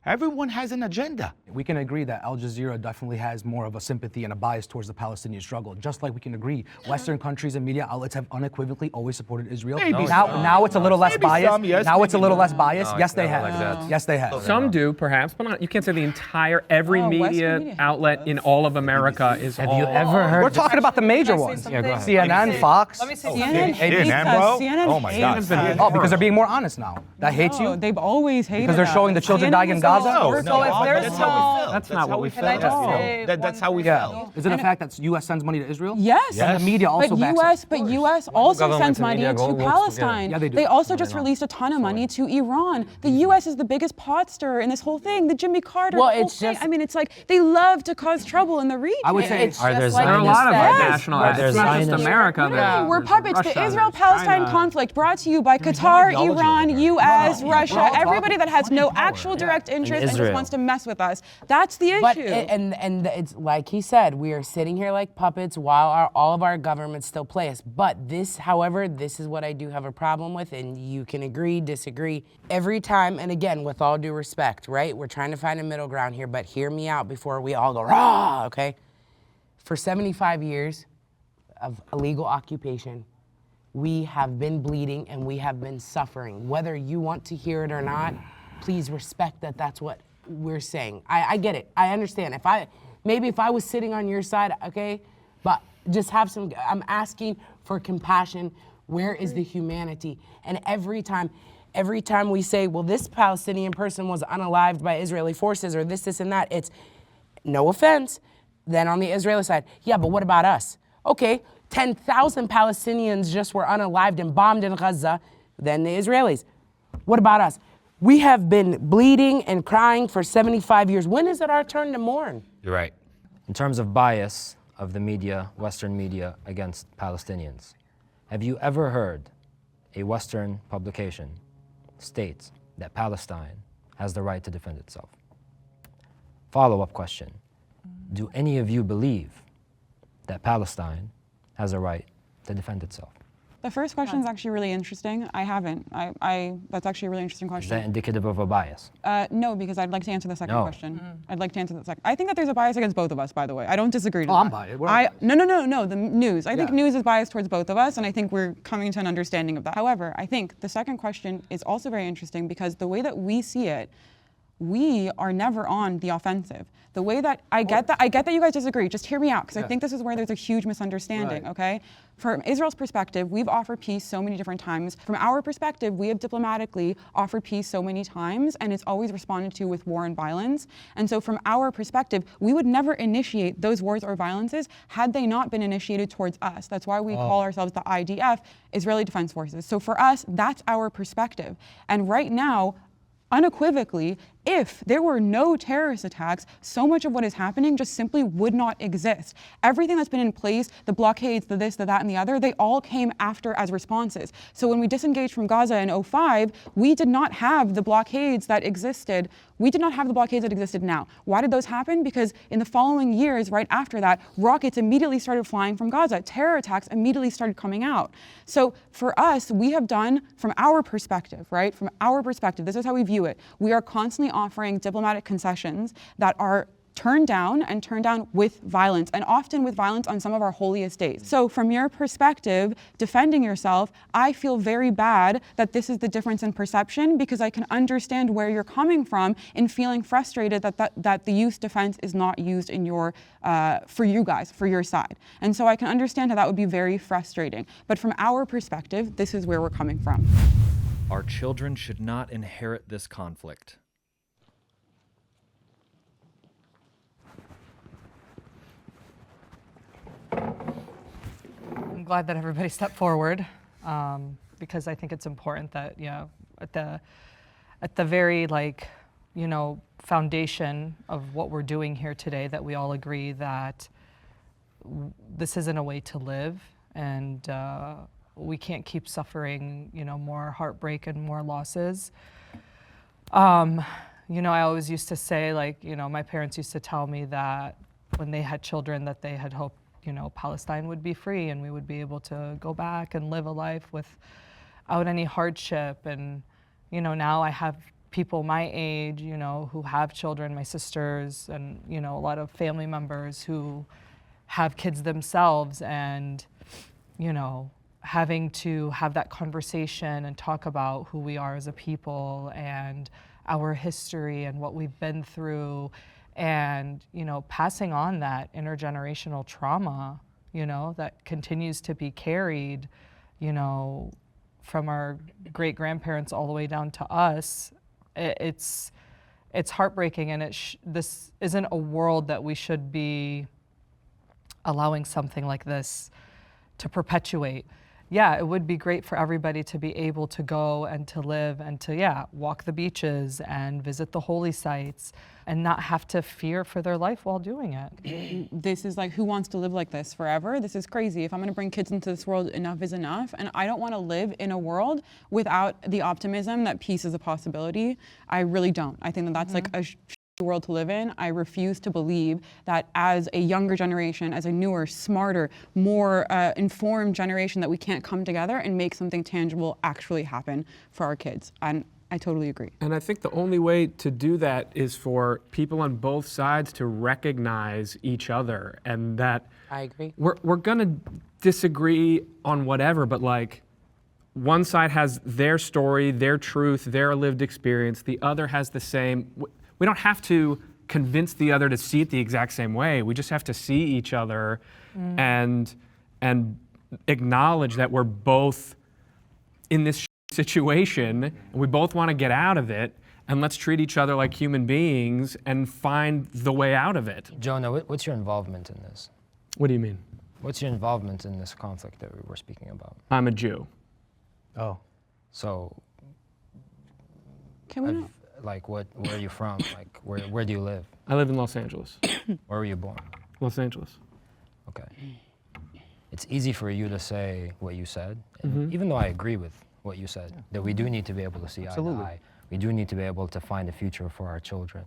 S10: Everyone has an agenda.
S9: We can agree that Al Jazeera definitely has more of a sympathy and a bias towards the Palestinian struggle. Just like we can agree, Western countries and media outlets have unequivocally always supported Israel.
S10: Maybe
S9: Now it's a little less biased.
S10: Some, yes,
S9: now it's a
S10: maybe
S9: little
S10: not.
S9: less biased.
S8: No,
S9: Yes,
S8: it's
S9: they
S8: never
S9: have.
S8: like that.
S9: Yes, they have.
S2: some do perhaps, but not. You can't say the entire every
S4: Oh, Western
S2: media
S4: media
S2: outlet in all of America is
S5: Have
S2: all.
S5: you ever heard?
S9: We're talking about the major
S1: Can I say
S9: ones.
S1: something?
S5: go ahead.
S9: CNN, Fox.
S1: Let me say
S4: CNN
S1: something.
S4: hates
S10: CNN, bro?
S4: us. CNN
S10: Oh my God.
S4: hates us.
S9: Oh, because they're being more honest now. That hates
S4: No,
S9: you?
S4: they've always hated
S9: Because they're
S4: us.
S9: showing the children
S4: CNN
S9: dying in
S4: was
S9: Gaza?
S10: No,
S1: So if there's
S10: that's how we
S1: no-
S10: felt.
S2: That's not what we
S1: Can I
S2: felt.
S1: just
S10: You know,
S1: say
S10: that's
S1: one
S10: how we
S1: thing?
S10: felt.
S9: Is it a fact that U.S. sends money to Israel?
S4: Yes.
S9: And the media also
S4: But
S9: backs it.
S4: U.S. also
S8: government
S4: sends
S8: and
S4: money
S8: media
S4: to
S8: works together.
S4: Palestine.
S9: Yeah, they do.
S4: They also
S8: No,
S4: just
S8: they're not.
S4: released a ton of money to Iran. The U.S. is the biggest pot stirrer in this whole thing. The Jimmy Carter.
S3: Well,
S4: the whole
S3: it's
S4: thing.
S3: just-
S4: I mean, it's like they love to cause trouble in the region.
S9: I would say
S3: It's
S5: Are there
S3: just like
S2: There are a
S5: Zionists?
S2: lot of
S4: Yes.
S2: national
S5: Are there
S2: it's not just
S5: Zionists?
S2: America.
S4: No,
S2: there's-
S4: we're
S2: there's
S4: puppets.
S2: Russia,
S4: The Israel-Palestine
S2: China.
S4: conflict brought to you by Qatar,
S10: ideology
S4: Iran,
S10: over there.
S4: U.S.,
S10: No,
S4: Russia,
S10: we're all
S4: everybody that has no
S10: power.
S4: actual direct interest and just
S5: Israel.
S4: wants to mess with us. That's the issue.
S3: But and it's like he said, we are sitting here like puppets while all of our governments still play us. But this, however, this is what I do have a problem with, and you can agree, disagree. Every time, and again, with all due respect, right? We're trying to find a middle ground here, but hear me out before we all go rah, okay? For 75 years of illegal occupation, we have been bleeding and we have been suffering. Whether you want to hear it or not, please respect that that's what we're saying. I get it. I understand. If I was sitting on your side, okay, but just have some, I'm asking for compassion. Where is the humanity? And every time we say, well, this Palestinian person was unalived by Israeli forces or this and that, it's no offense. Then on the Israeli side, yeah, but what about us? Okay, 10,000 Palestinians just were unalived and bombed in Gaza, then the Israelis. What about us? We have been bleeding and crying for 75 years. When is it our turn to mourn?
S10: You're right.
S5: In terms of bias of the media, Western media against Palestinians, have you ever heard a Western publication state that Palestine has the right to defend itself? Follow-up question. Do any of you believe that Palestine has a right to defend itself?
S4: The first question is actually really interesting. I haven't. That's actually a really interesting
S5: Is
S4: question.
S5: that indicative of a bias?
S4: No, because I'd like to answer the second
S5: No.
S4: question. I'd like to answer the second. I think that there's a bias against both of us, by the way. I don't disagree to
S9: Oh,
S4: that.
S9: I'm biased. We're all
S4: No, the news. I think
S9: Yeah.
S4: news is biased towards both of us, and I think we're coming to an understanding of that. However, I think the second question is also very interesting because the way that we see it, we are never on the offensive. The way that I get that you guys disagree. Just hear me out, because I think this is where there's a huge misunderstanding.
S9: Right.
S4: Okay, from Israel's perspective, we've offered peace so many different times. From our perspective, we have diplomatically offered peace so many times, and it's always responded to with war and violence. And so, from our perspective, we would never initiate those wars or violences had they not been initiated towards us. That's why we call ourselves the IDF, Israeli Defense Forces. So for us, that's our perspective. And right now, unequivocally, if there were no terrorist attacks, so much of what is happening just simply would not exist. Everything that's been in place, the blockades, the this, the that, and the other, they all came after as responses. So when we disengaged from Gaza in 2005, we did not have the blockades that existed. We did not have the blockades that existed now. Why did those happen? Because in the following years, right after that, rockets immediately started flying from Gaza. Terror attacks immediately started coming out. So for us, we have done, from our perspective, right? From our perspective, this is how we view it. We are constantly offering diplomatic concessions that are turned down with violence, and often with violence on some of our holiest days. So from your perspective, defending yourself, I feel very bad that this is the difference in perception, because I can understand where you're coming from in feeling frustrated that the use defense is not used in your, for you guys, for your side. And so I can understand how that would be very frustrating. But from our perspective, this is where we're coming from.
S6: Our children should not inherit this conflict.
S1: I'm glad that everybody stepped forward, because I think it's important that, at the very, foundation of what we're doing here today, that we all agree that this isn't a way to live, and we can't keep suffering, more heartbreak and more losses. I always used to say, my parents used to tell me that when they had children, that they had hoped, Palestine would be free and we would be able to go back and live a life without any hardship. And, now I have people my age, who have children, my sisters, and, a lot of family members who have kids themselves, and, having to have that conversation and talk about who we are as a people and our history and what we've been through, and, passing on that intergenerational trauma, that continues to be carried, from our great-grandparents all the way down to us. It's it's heartbreaking, and this isn't a world that we should be allowing something like this to perpetuate. Yeah, it would be great for everybody to be able to go and to live and to, yeah, walk the beaches and visit the holy sites and not have to fear for their life while doing it.
S4: This is like, who wants to live like this forever? This is crazy. If I'm gonna bring kids into this world, enough is enough. And I don't wanna live in a world without the optimism that peace is a possibility. I really don't. I think that that's like a world to live in. I refuse to believe that as a younger generation, as a newer, smarter, more informed generation, that we can't come together and make something tangible actually happen for our kids. And I totally agree.
S2: And I think the only way to do that is for people on both sides to recognize each other, and that
S3: I agree.
S2: we're gonna disagree on whatever, but like one side has their story, their truth, their lived experience, the other has the same. We don't have to convince the other to see it the exact same way. We just have to see each other and acknowledge that we're both in this situation and we both want to get out of it, and let's treat each other like human beings and find the way out of it.
S5: Jonah, what's your involvement in this?
S2: What do you mean?
S5: What's your involvement in this conflict that we were speaking about?
S2: I'm a Jew.
S9: Oh.
S5: So,
S4: Can we not?
S5: like, where are you from? Like, where do you live?
S2: I live in Los Angeles.
S5: Where were you born?
S2: Los Angeles.
S5: Okay. It's easy for you to say what you said, and even though I agree with what you said, that we do need to be able to see eye to eye. We do need to be able to find a future for our children.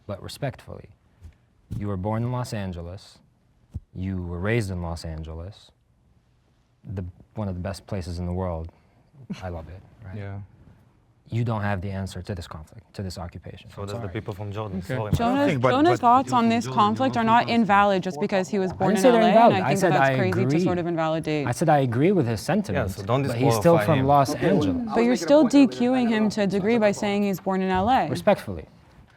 S5: But respectfully, you were born in Los Angeles, you were raised in Los Angeles, one of the best places in the world. I love it, right?
S9: Yeah.
S5: You don't have the answer to this conflict, to this occupation.
S8: So
S5: I'm
S8: does the
S5: sorry.
S8: people from Jordan.
S2: Okay.
S8: Sorry.
S4: Jonah's thoughts on this conflict are not invalid just because he was born in
S5: say they're
S4: LA,
S5: invalid.
S4: and
S5: I
S4: I think
S5: said
S4: that's
S5: I
S4: crazy to
S5: agree.
S4: sort of invalidate.
S5: I said I agree with his sentiment,
S8: so don't
S5: but he's still
S8: disqualify
S5: from
S8: him.
S5: Los Angeles.
S4: But you're still DQing him to a degree by saying he's born in LA.
S5: Respectfully.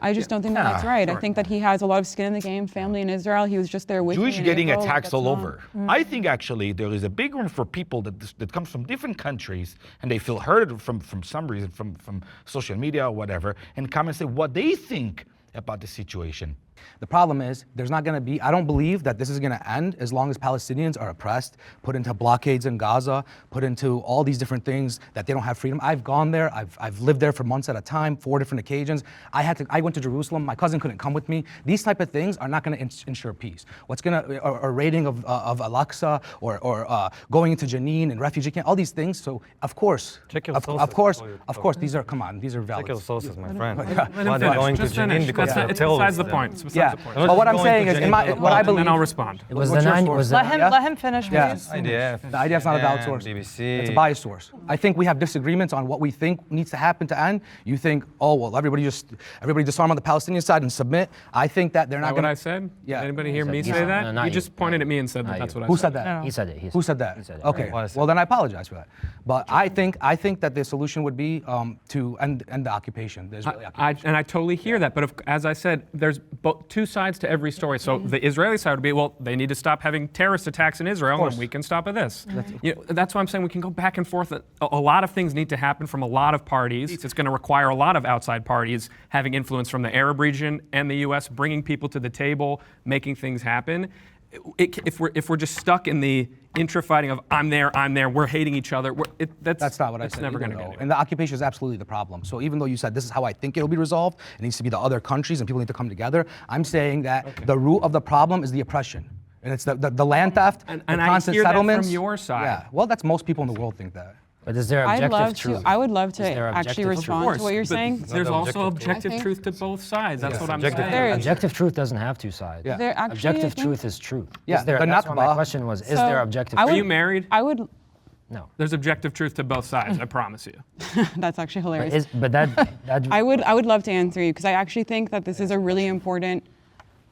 S4: I just don't think that that's right. I think that he has a lot of skin in the game, family in Israel. He was just there with
S10: Jewish
S4: me in
S10: getting
S4: April. Like,
S10: attacked
S4: that's
S10: all
S4: wrong.
S10: over. I think actually there is a big room for people that comes from different countries and they feel hurt from some reason, from social media or whatever, and come and say what they think about the situation.
S9: The problem is, there's not going to be, I don't believe that this is going to end as long as Palestinians are oppressed, put into blockades in Gaza, put into all these different things that they don't have freedom. I've gone there, I've lived there for months at a time, 4 different occasions. I went to Jerusalem, my cousin couldn't come with me. These type of things are not going to ensure peace. What's going to, or raiding of Al-Aqsa, or going into Jenin and refugee camp, all these things. So of course,
S8: Check your
S9: of
S8: sources
S9: course,
S8: before you
S9: of
S8: talk.
S9: course, these are, come on, these are valid.
S8: Check your sources, my friend.
S2: Let
S8: Why
S2: him
S8: they're
S2: finish.
S8: going
S2: Just
S8: to Jenin
S2: finish.
S8: because
S2: It's
S8: they're
S2: besides
S8: terrorists
S2: the
S8: then.
S2: point. It's besides
S9: Yeah,
S2: the point.
S8: They're
S9: but what
S8: just
S9: I'm
S8: going
S9: saying
S8: to
S9: is,
S8: Jenin
S9: what I
S2: And
S9: believe,
S2: then I'll respond.
S5: It was
S9: What's
S5: the
S9: your
S5: nine.
S9: source?
S5: Was
S1: Let
S5: the,
S1: him, let him finish,
S9: Yeah.
S1: please.
S8: IDF.
S9: the IDF's not a valid source.
S8: BBC.
S9: It's a biased source. I think we have disagreements on what we think needs to happen to end. You think, oh well, everybody disarm on the Palestinian side and submit. I think that they're
S2: Is
S9: not
S2: that what
S9: going
S2: I
S9: to.
S2: said?
S9: Yeah.
S2: Did anybody hear me
S5: He
S2: say
S5: said-
S2: that?
S5: no, not
S2: You
S5: you.
S2: just pointed at me and said
S5: Not
S2: that that's
S5: you.
S2: what I
S9: Who
S2: said.
S9: said that?
S1: No, no.
S5: he said it.
S9: Who said that?
S5: He said it.
S9: Okay.
S8: What I said.
S9: Well, then I apologize for that. But I think that the solution would be to end the occupation, the Israeli occupation.
S2: And I totally hear that, but as I said, there's two sides to every story. So the Israeli side would be, well, they need to stop having terrorist attacks in Israel, and we can stop at this. That's why I'm saying we can go back and forth. A lot of things need to happen from a lot of parties. It's going to require a lot of outside parties having influence from the Arab region and the U.S., bringing people to the table, making things happen. If we're just stuck in the intra-fighting of I'm there, we're hating each other,
S9: That's not what I said.
S2: It's never
S9: either,
S2: going to
S9: though.
S2: get anywhere.
S9: And the occupation is absolutely the problem. So even though you said this is how I think it'll be resolved, it needs to be the other countries and people need to come together. I'm saying that the root of the problem is the oppression. And it's the land theft,
S2: And
S9: the
S2: I
S9: constant
S2: hear that from
S9: settlements.
S2: your side.
S9: Yeah. Well, that's most people in the world think that.
S5: But is there
S4: I'd
S5: objective
S4: love
S5: truth?
S4: to. I would love to
S5: Is there
S4: actually
S5: objective truth?
S4: respond to what you're
S2: but
S4: saying.
S2: There's also
S8: objective
S2: objective
S4: truth.
S2: truth to both sides. That's what I'm
S8: subjective
S2: saying.
S4: There-
S5: Objective truth doesn't have two sides.
S9: Yeah.
S4: There actually,
S5: Objective
S4: I think-
S5: truth is truth.
S9: Yeah,
S5: Is there,
S9: the
S5: that's what my
S9: Nakba-
S5: question was. Is
S4: So,
S5: there objective
S4: I
S5: truth?
S2: Are you married?
S4: I would.
S5: No.
S2: There's objective truth to both sides, I promise you.
S4: That's actually
S5: But,
S4: hilarious.
S5: that
S4: I would love to answer you because I actually think that this is a really important.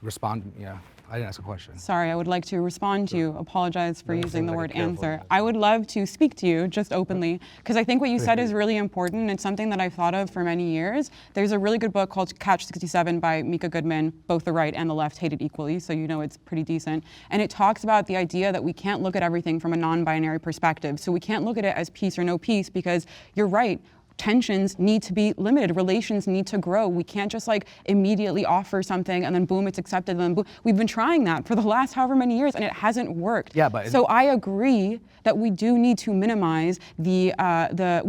S9: Respond. Yeah. I didn't ask a question.
S4: Sorry, I would like to respond to you. Apologize for using the word answer. I would love to speak to you just openly because I think what you said is really important. It's something that I've thought of for many years. There's a really good book called Catch 67 by Mika Goodman. Both the right and the left hate it equally, so you know it's pretty decent. And it talks about the idea that we can't look at everything from a non-binary perspective. So we can't look at it as peace or no peace because you're right. tensions need to be limited. Relations need to grow. We can't just like immediately offer something and then boom, it's accepted. And then boom. We've been trying that for the last however many years and it hasn't worked.
S9: Yeah, but
S4: so I agree that we do need to minimize we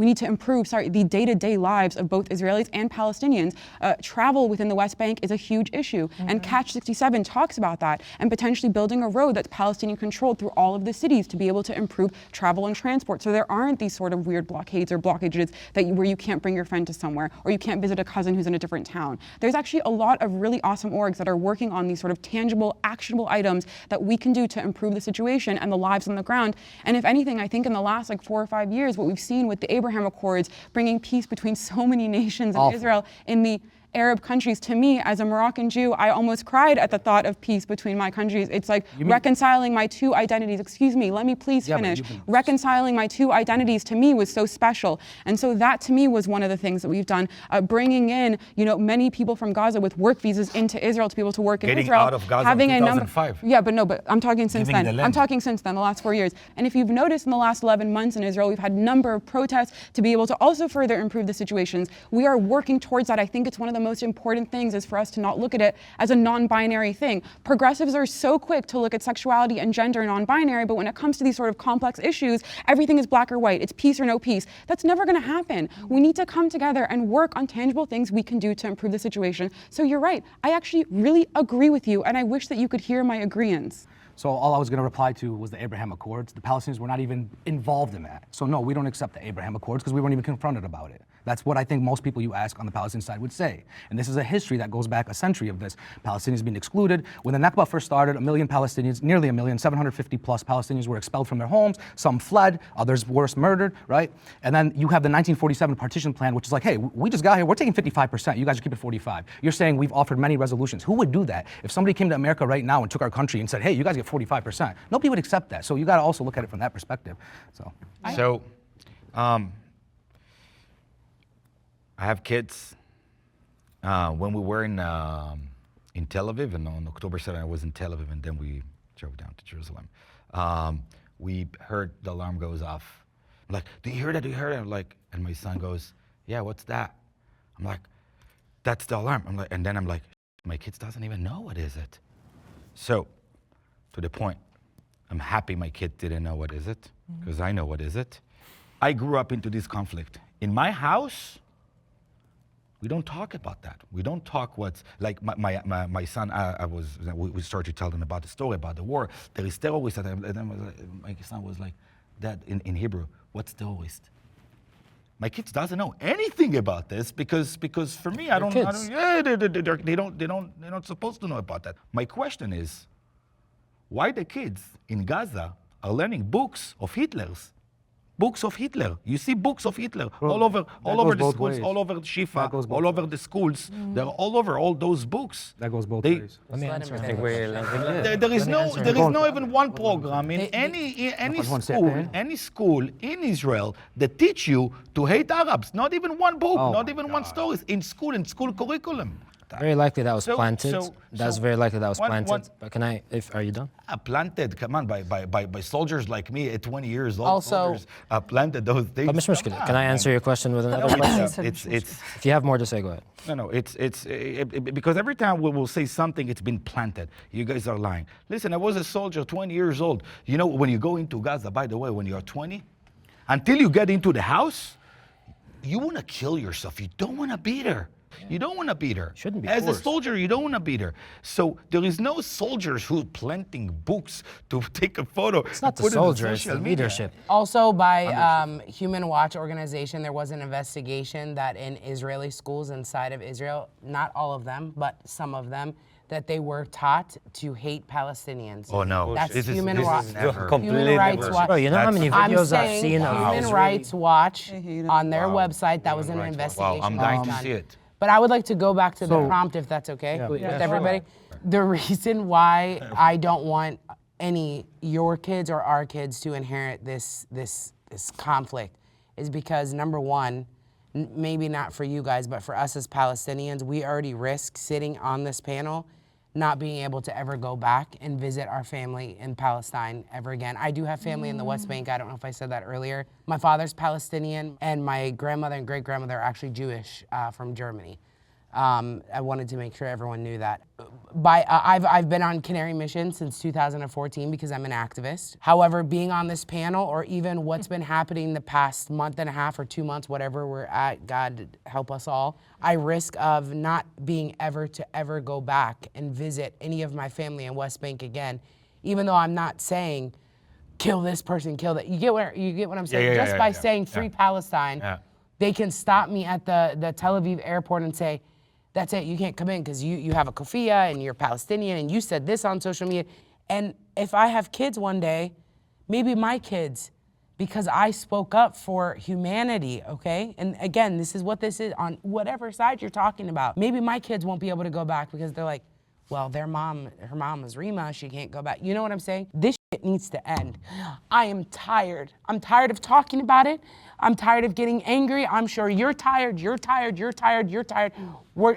S4: need to improve, the day-to-day lives of both Israelis and Palestinians. Travel within the West Bank is a huge issue, and Catch 67 talks about that, and potentially building a road that's Palestinian controlled through all of the cities to be able to improve travel and transport. So there aren't these sort of weird blockades or blockages where you can't bring your friend to somewhere, or you can't visit a cousin who's in a different town. There's actually a lot of really awesome orgs that are working on these sort of tangible, actionable items that we can do to improve the situation and the lives on the ground. And if anything, I think in the last like 4 or 5 years, what we've seen with the Abraham Accords, bringing peace between so many nations and Israel in the Arab countries, to me, as a Moroccan Jew, I almost cried at the thought of peace between my countries. It's like reconciling my two identities. Excuse me, let me please finish. Reconciling my two identities to me was so special. And so that to me was one of the things that we've done, bringing in, many people from Gaza with work visas into Israel to be able to work in
S10: Getting
S4: Israel.
S10: out of Gaza
S4: having
S10: in
S4: a number.
S10: 2005.
S4: Yeah, but I'm talking since
S10: Giving
S4: then.
S10: the
S4: I'm
S10: land.
S4: talking since then, the last 4 years. And if you've noticed in the last 11 months in Israel, we've had a number of protests to be able to also further improve the situations. We are working towards that. I think it's one of the most important things is for us to not look at it as a non-binary thing. Progressives are so quick to look at sexuality and gender non-binary, but when it comes to these sort of complex issues, everything is black or white. It's peace or no peace. That's never going to happen. We need to come together and work on tangible things we can do to improve the situation. So you're right. I actually really agree with you, and I wish that you could hear my agreeance.
S9: So all I was going to reply to was the Abraham Accords. The Palestinians were not even involved in that. So no, we don't accept the Abraham Accords because we weren't even confronted about it. That's what I think most people you ask on the Palestinian side would say. And this is a history that goes back a century of this. Palestinians being excluded. When the Nakba first started, 1 million Palestinians, nearly 1 million, 750 plus Palestinians were expelled from their homes. Some fled, others were murdered, right? And then you have the 1947 partition plan, which is like, hey, we just got here, we're taking 55%, you guys are keeping 45. You're saying we've offered many resolutions. Who would do that? If somebody came to America right now and took our country and said, hey, you guys get 45%, nobody would accept that. So you gotta also look at it from that perspective. So.
S10: I have kids. When we were in Tel Aviv, and on October 7th, I was in Tel Aviv, and then we drove down to Jerusalem. We heard the alarm goes off. I'm like, do you hear that? Do you hear that? I'm like, and my son goes, yeah, what's that? I'm like, that's the alarm. I'm like, and then I'm like, my kids doesn't even know what is it. So, to the point, I'm happy my kid didn't know what is it, because I know what is it. I grew up into this conflict. In my house, we don't talk about that. We don't talk what's, like my son, we started to tell them about the story, about the war. There is terrorist, and then my son was like, Dad, in Hebrew, what's terrorist? My kids doesn't know anything about this because for me, they're not supposed to know about that. My question is, why the kids in Gaza are learning books of Hitler's? Books of Hitler. You see books of Hitler all over the schools, all over Shifa, all over the schools. They're all over all those books.
S9: That goes both ways.
S3: Let me answer.
S10: There is no even one program in any school in Israel that teach you to hate Arabs. Not even one book, not even one story in school curriculum.
S5: Very likely that was planted. That's very likely that was planted. But are you done?
S10: Planted, come on, by soldiers like me at 20 years old.
S3: Also,
S10: soldiers planted those things.
S5: But Mr. Mushkil, can I answer your question with another question? If you have more to say, go ahead.
S10: No, it's because every time we will say something, it's been planted. You guys are lying. Listen, I was a soldier, 20 years old. You know, when you go into Gaza, by the way, when you're 20, until you get into the house, you want to kill yourself. You don't want to be there. You don't want to be there.
S5: Shouldn't be
S10: As
S5: forced.
S10: a soldier, you don't want to be there. So there is no soldiers who planting books to take a photo.
S5: It's not the soldier, it's the leadership.
S3: Also, by Human Watch organization, there was an investigation that in Israeli schools inside of Israel, not all of them, but some of them, that they were taught to hate Palestinians.
S10: Oh no,
S3: That's
S10: this
S3: Human
S10: is
S3: Watch.
S10: never.
S3: Human Rights Watch.
S5: Bro, you know how many
S3: I'm
S5: videos I've
S3: saying
S5: seen of
S3: Human
S5: Israeli-
S3: Rights Watch
S4: hate it.
S3: on their website. That was an investigation.
S10: Wow, I'm
S3: that
S10: dying
S3: was
S10: to
S3: done.
S10: see it.
S3: But I would like to go back to the prompt, if that's okay with everybody. The reason why I don't want your kids or our kids to inherit this conflict is because, number one, maybe not for you guys, but for us as Palestinians, we already risk sitting on this panel not being able to ever go back and visit our family in Palestine ever again. I do have family in the West Bank. I don't know if I said that earlier. My father's Palestinian, and my grandmother and great-grandmother are actually Jewish from Germany. I wanted to make sure everyone knew that. I've been on Canary Mission since 2014 because I'm an activist. However, being on this panel, or even what's been happening the past month and a half or 2 months, whatever we're at, God help us all, I risk of not being ever to ever go back and visit any of my family in West Bank again, even though I'm not saying, kill this person, kill that. You get what I'm saying? Just by saying free Palestine, they can stop me at the Tel Aviv airport and say, that's it, you can't come in because you have a kufiyah and you're Palestinian and you said this on social media. And if I have kids one day, maybe my kids, because I spoke up for humanity, okay? And again, this is what this is on whatever side you're talking about. Maybe my kids won't be able to go back because they're like, well, her mom is Rima, she can't go back. You know what I'm saying? This shit needs to end. I am tired. I'm tired of talking about it. I'm tired of getting angry. I'm sure you're tired, you're tired, you're tired, you're tired.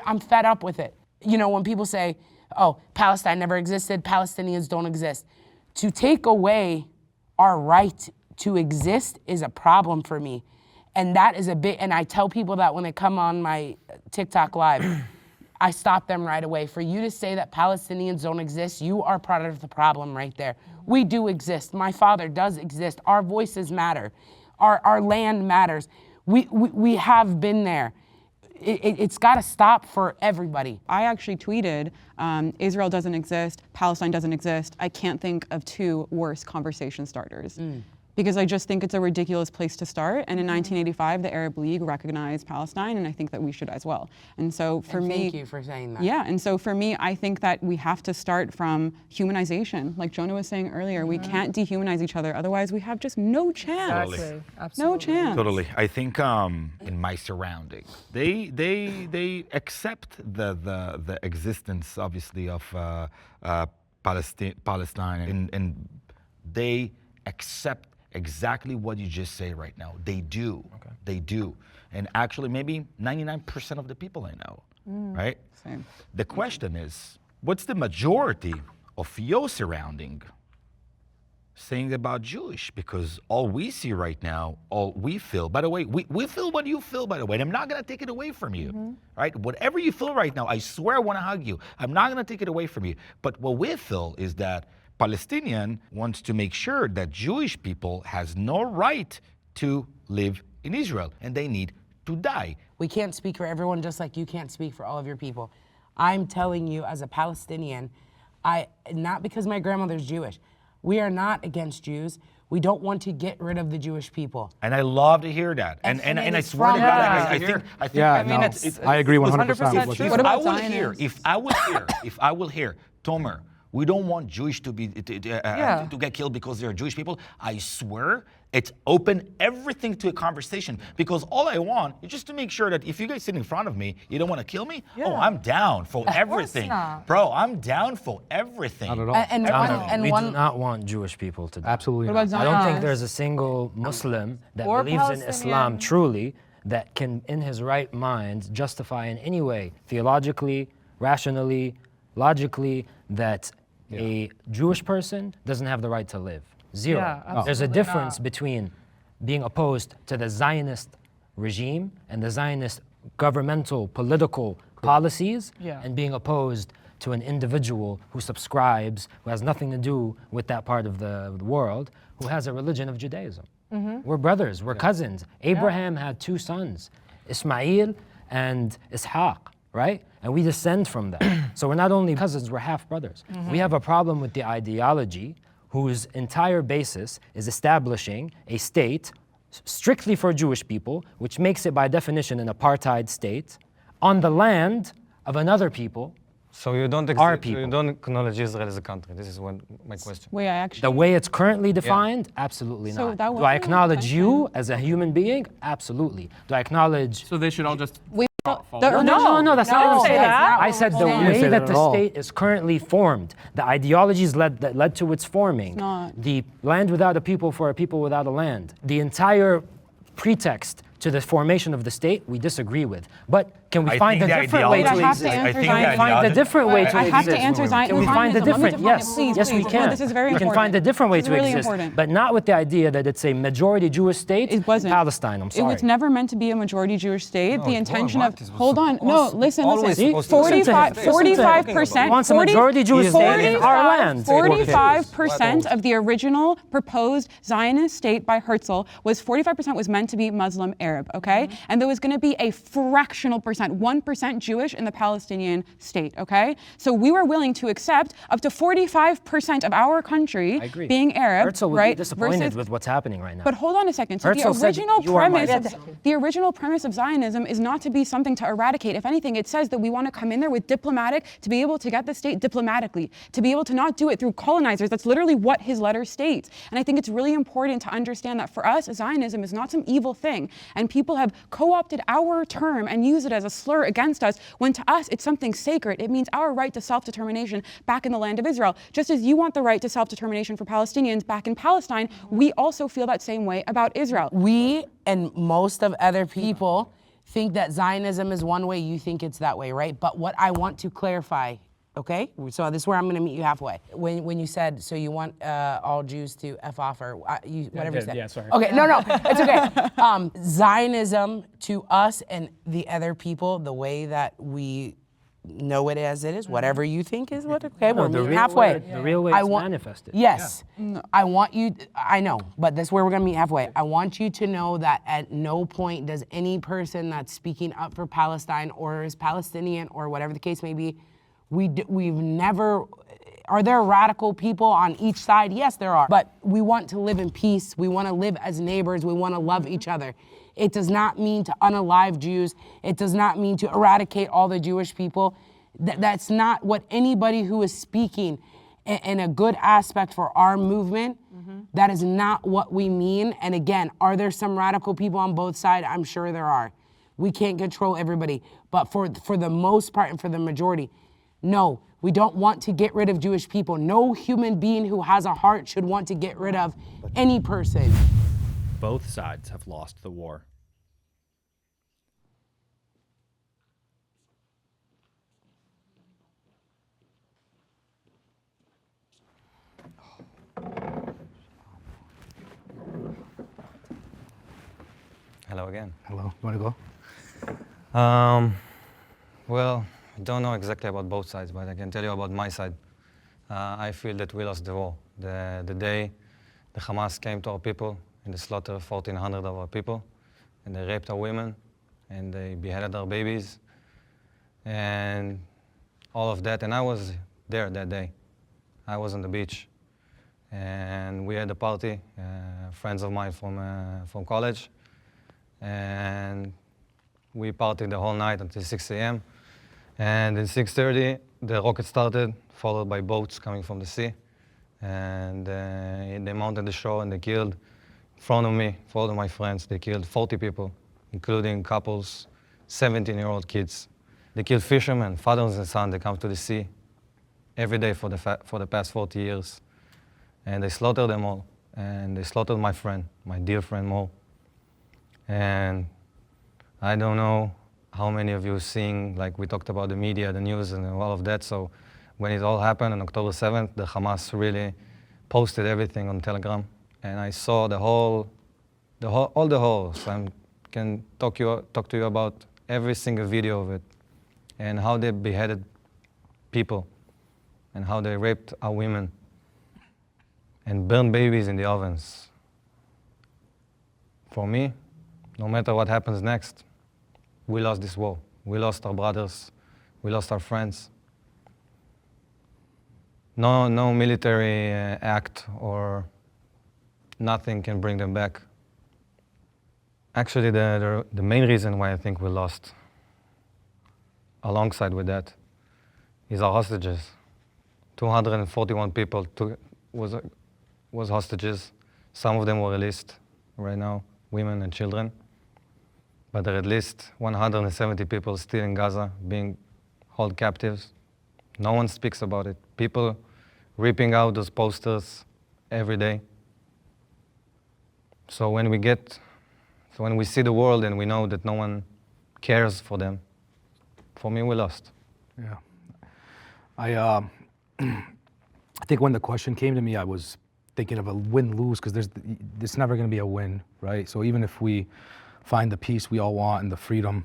S3: I'm fed up with it. You know, when people say, oh, Palestine never existed, Palestinians don't exist. To take away our right to exist is a problem for me. And that is and I tell people that when they come on my TikTok live, I stop them right away. For you to say that Palestinians don't exist, you are part of the problem right there. We do exist. My father does exist. Our voices matter. Our land matters. We have been there. It's got to stop for everybody.
S4: I actually tweeted, Israel doesn't exist, Palestine doesn't exist. I can't think of two worse conversation starters. Because I just think it's a ridiculous place to start. And in 1985, the Arab League recognized Palestine, and I think that we should as well. And so for me—
S3: Thank you for saying that.
S4: Yeah, and so for me, I think that we have to start from humanization. Like Jonah was saying earlier, we can't dehumanize each other, otherwise we have just no chance.
S1: Exactly.
S4: No
S1: Absolutely.
S4: chance.
S10: Totally. I think in my surroundings, they accept the existence, obviously, of Palestine, and they accept exactly what you just say right now. They do. Okay. They do. And actually, maybe 99% of the people I know, right?
S4: Same.
S10: The question is, what's the majority of your surrounding saying about Jewish? Because all we see right now, all we feel, by the way, we feel what you feel, by the way, and I'm not going to take it away from you, right? Whatever you feel right now, I swear I want to hug you. I'm not going to take it away from you. But what we feel is that Palestinian wants to make sure that Jewish people has no right to live in Israel, and they need to die.
S3: We can't speak for everyone, just like you can't speak for all of your people. I'm telling you, as a Palestinian, not because my grandmother's Jewish, we are not against Jews. We don't want to get rid of the Jewish people.
S10: And I love to hear that. And I swear to God, I think
S9: Yeah,
S10: I mean,
S9: no,
S10: it's
S9: I agree 100% with
S3: 100%
S9: what
S3: true.
S9: you
S4: What
S9: said.
S4: about
S10: if I will hear, Tomer, we don't want Jewish to get killed because they're Jewish people, I swear it's open everything to a conversation, because all I want is just to make sure that if you guys sit in front of me, you don't want to kill me.
S1: Yeah.
S10: Oh, I'm down for everything,
S1: not.
S10: bro. I'm down for everything.
S9: Not at all.
S5: We do not want Jewish people to die.
S9: Absolutely
S4: What
S9: not.
S4: about
S5: I don't think
S4: Zionists?
S5: there's a single Muslim that
S1: Or
S5: believes in Islam
S1: Palestinian.
S5: truly that can, in his right mind, justify in any way, theologically, rationally, logically, that a Jewish person doesn't have the right to live. Zero.
S1: Yeah,
S5: There's a
S1: absolutely
S5: difference
S1: not.
S5: between being opposed to the Zionist regime and the Zionist governmental political policies
S1: Yeah.
S5: and being opposed to an individual who subscribes, who has nothing to do with that part of the world, who has a religion of Judaism. We're brothers, we're cousins. Abraham had two sons, Ismail and Ishaq, right? And we descend from that. So we're not only cousins, we're half brothers. We have a problem with the ideology whose entire basis is establishing a state strictly for Jewish people, which makes it by definition an apartheid state, on the land of another people.
S8: So you don't
S5: Our
S8: accept, you
S5: people.
S8: don't acknowledge Israel as a country. This is my question.
S4: Wait, I actually—
S5: The way it's currently defined, absolutely
S4: So
S5: not.
S4: that
S5: Do
S4: wasn't
S5: I
S4: my
S5: acknowledge you
S4: question.
S5: as a human being? Absolutely. Do I acknowledge...
S2: So they should all just
S4: We—
S5: No, that's not what I'm saying. I said the
S1: You
S5: way
S9: didn't say
S5: that
S9: that
S5: the
S9: at all.
S5: state is currently formed, the ideologies that led to its forming,
S4: not.
S5: the land without a people for a people without a land, the entire pretext to the formation of the state, we disagree with. But Can we
S10: I
S5: find
S10: think
S5: a
S10: the
S5: different way to
S10: ideology-
S4: I have to
S5: exist?
S4: answer
S10: I think
S5: Can we
S10: the
S5: find a
S10: ideology-
S5: different way to
S4: I have
S5: exist?
S4: to answer
S5: Can we find a
S4: Zionism.
S5: different?
S4: Let me
S5: Yes,
S4: please,
S5: yes, we
S4: please.
S5: can.
S4: No, this is very
S5: We can
S4: important.
S5: find a different way
S4: This is
S5: to
S4: really
S5: exist,
S4: important.
S5: but not with the idea that it's a majority Jewish state.
S4: It wasn't.
S5: Palestine. I'm
S4: It
S5: sorry.
S4: was never meant to be a majority Jewish state.
S8: No,
S4: the
S8: it
S4: intention
S8: wasn't.
S4: of
S8: It was
S4: hold on, no, listen,
S8: always
S4: listen.
S8: supposed to be.
S4: 45%.
S5: Wants a majority Jewish state in our land.
S4: 45% of the original proposed Zionist state by Herzl was 45% was meant to be Muslim Arab, okay? And there was going to be a fractional percent, 1% Jewish in the Palestinian state, okay? So we were willing to accept up to 45% of our country
S5: I agree.
S4: being Arab,
S5: Herzl would
S4: right?
S5: be disappointed
S4: versus-
S5: with what's happening right now.
S4: But hold on a second. So
S5: Herzl
S4: the
S5: said,
S4: original
S5: "You are my
S4: premise,
S5: son."
S4: the original premise of Zionism is not to be something to eradicate. If anything, it says that we want to come in there with diplomatic, to be able to get the state diplomatically, to be able to not do it through colonizers. That's literally what his letter states. And I think it's really important to understand that for us, Zionism is not some evil thing. And people have co-opted our term and used it as a slur against us, when to us it's something sacred. It means our right to self-determination back in the land of Israel. Just as you want the right to self-determination for Palestinians back in Palestine, we also feel that same way about Israel.
S3: We and most of other people think that Zionism is one way, you think it's that way, right? But what I want to clarify, okay? So this is where I'm gonna meet you halfway. When you said, so you want all Jews to F off, or whatever you said.
S2: Yeah, sorry.
S3: Okay, no, it's okay. Zionism to us and the other people, the way that we know it as it is, whatever you think is what, okay, we're
S5: the
S3: meeting
S5: real
S3: halfway.
S5: way- the real way it's manifested.
S3: Yes, I want you, I know, but that's where we're gonna meet halfway. I want you to know that at no point does any person that's speaking up for Palestine or is Palestinian or whatever the case may be, we've never, are there radical people on each side? Yes, there are. But we want to live in peace. We want to live as neighbors. We want to love each other. It does not mean to unalive Jews. It does not mean to eradicate all the Jewish people. That's not what anybody who is speaking in a good aspect for our movement, that is not what we mean. And again, are there some radical people on both sides? I'm sure there are. We can't control everybody. But for the most part and for the majority, no, we don't want to get rid of Jewish people. No human being who has a heart should want to get rid of any person.
S6: Both sides have lost the war.
S8: Hello again.
S9: Hello, you want to go?
S8: Well, I don't know exactly about both sides, but I can tell you about my side. I feel that we lost the war. The day the Hamas came to our people and they slaughtered 1,400 of our people, and they raped our women, and they beheaded our babies, and all of that. And I was there that day. I was on the beach, and we had a party, friends of mine from college, and we partied the whole night until 6 a.m. And at 6:30, the rocket started, followed by boats coming from the sea. And they mounted the shore and they killed, in front of me, in front of my friends, they killed 40 people, including couples, 17-year-old kids. They killed fishermen, fathers and sons. They come to the sea every day for the past 40 years. And they slaughtered them all. And they slaughtered my friend, my dear friend Mo. And I don't know how many of you seeing, like we talked about the media, the news and all of that. So when it all happened on October 7th, the Hamas really posted everything on Telegram. And I saw all the horrors. I can talk to you about every single video of it and how they beheaded people and how they raped our women and burned babies in the ovens. For me, no matter what happens next, we lost this war. We lost our brothers. We lost our friends. No military act or nothing can bring them back. Actually, the main reason why I think we lost, alongside with that, is our hostages. 241 people was hostages. Some of them were released right now, women and children. But there are at least 170 people still in Gaza being held captives. No one speaks about it. People ripping out those posters every day. So when we see the world and we know that no one cares for them, for me, we lost.
S9: Yeah. I think when the question came to me, I was thinking of a win-lose because there's never going to be a win, right? So even if we find the peace we all want and the freedom,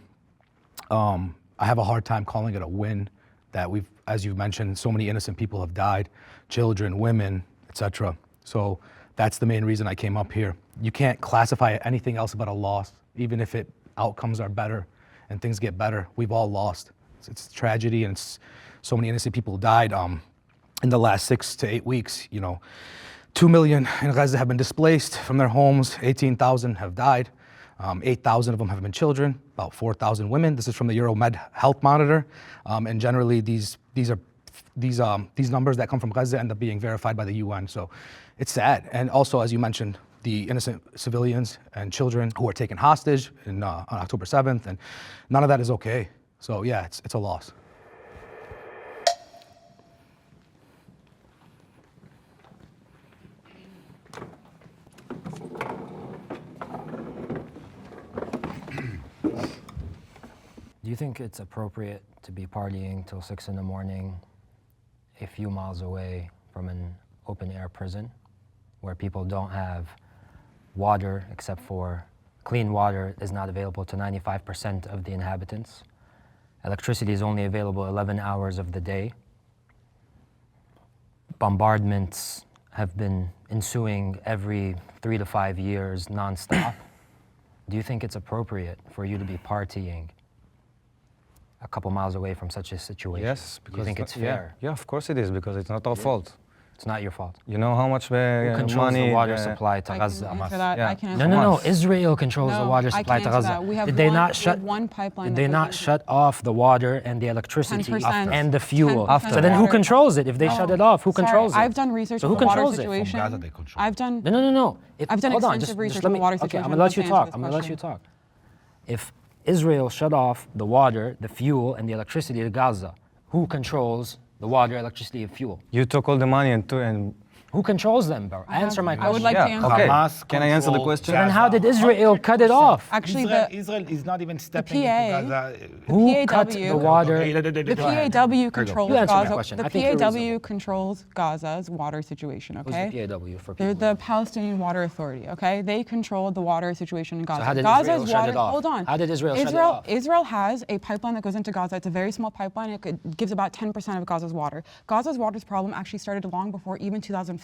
S9: I have a hard time calling it a win that we've, as you mentioned, so many innocent people have died, children, women, etc. So that's the main reason I came up here. You can't classify anything else but a loss, even if outcomes are better and things get better. We've all lost. It's tragedy, and so many innocent people died in the last 6 to 8 weeks. 2 million in Gaza have been displaced from their homes. 18,000 have died. 8,000 of them have been children. About 4,000 women. This is from the Euromed Health Monitor, and generally these numbers that come from Gaza end up being verified by the UN. So it's sad. And also, as you mentioned, the innocent civilians and children who are taken hostage on October 7th, and none of that is okay. So yeah, it's a loss.
S5: Do you think it's appropriate to be partying till 6 in the morning a few miles away from an open-air prison where people don't have water, except for clean water is not available to 95% of the inhabitants? Electricity is only available 11 hours of the day. Bombardments have been ensuing every 3 to 5 years nonstop. Do you think it's appropriate for you to be partying a couple miles away from such a situation?
S8: Yes,
S5: Do you think it's fair?
S8: Yeah, of course it is, because it's not our fault.
S5: It's not your fault.
S8: You know how much
S5: Who controls
S8: money
S5: the water supply to
S4: I
S5: Gaza?
S4: can answer that.
S8: Yeah.
S4: I can answer
S5: No.
S4: that.
S5: Israel controls the
S4: No,
S5: water
S4: I
S5: supply
S4: can't
S5: to
S4: answer
S5: Gaza.
S4: that. We have
S5: Did they
S4: one-
S5: not
S4: we
S5: shut?
S4: have one pipeline
S5: Did
S4: that
S5: they
S4: goes
S5: not
S4: into-
S5: shut off the water and the electricity
S4: 10%.
S5: and the fuel?
S4: 10%
S5: So then who
S4: water.
S5: controls it? If they shut it off, who
S4: Sorry,
S5: controls it?
S4: I've done research
S5: So
S4: on
S5: who
S4: the water
S5: controls it?
S4: situation.
S10: From Gaza, they control
S4: I've done.
S5: No.
S4: I've done
S5: hold on,
S4: extensive research
S5: let
S4: on
S5: me,
S4: the water
S5: okay,
S4: situation.
S5: I'm gonna let
S4: to
S5: you
S4: answer
S5: talk.
S4: this
S5: I'm gonna let you
S4: question.
S5: talk. If Israel shut off the water, the fuel, and the electricity to Gaza, who controls the water, electricity, and fuel?
S8: You took all the money and
S5: Who controls them, bro? Answer my question.
S4: I would like to answer.
S8: okay.
S10: Hamas
S8: Can I answer the
S10: controls
S8: question?
S5: So then how did Israel cut it off?
S4: Actually,
S10: Israel is not even stepping
S4: PA
S10: into Gaza.
S5: Who cut
S4: PAW
S5: the water?
S4: the PAW controls
S5: You answer my
S4: Gaza.
S5: question.
S4: The
S5: I think you're
S4: PAW
S5: reasonable.
S4: controls Gaza's water situation.
S5: Who's
S4: Okay.
S5: the PAW for
S4: They're
S5: people?
S4: the Palestinian Water Authority. Okay. They control the water situation in Gaza.
S5: how did
S4: Gaza's
S5: Israel shut
S4: water.
S5: it off?
S4: Hold on.
S5: How did Israel shut it off?
S4: Israel has a pipeline that goes into Gaza. It's a very small pipeline. It gives about 10% of Gaza's water. Gaza's water problem actually started long before even 2005.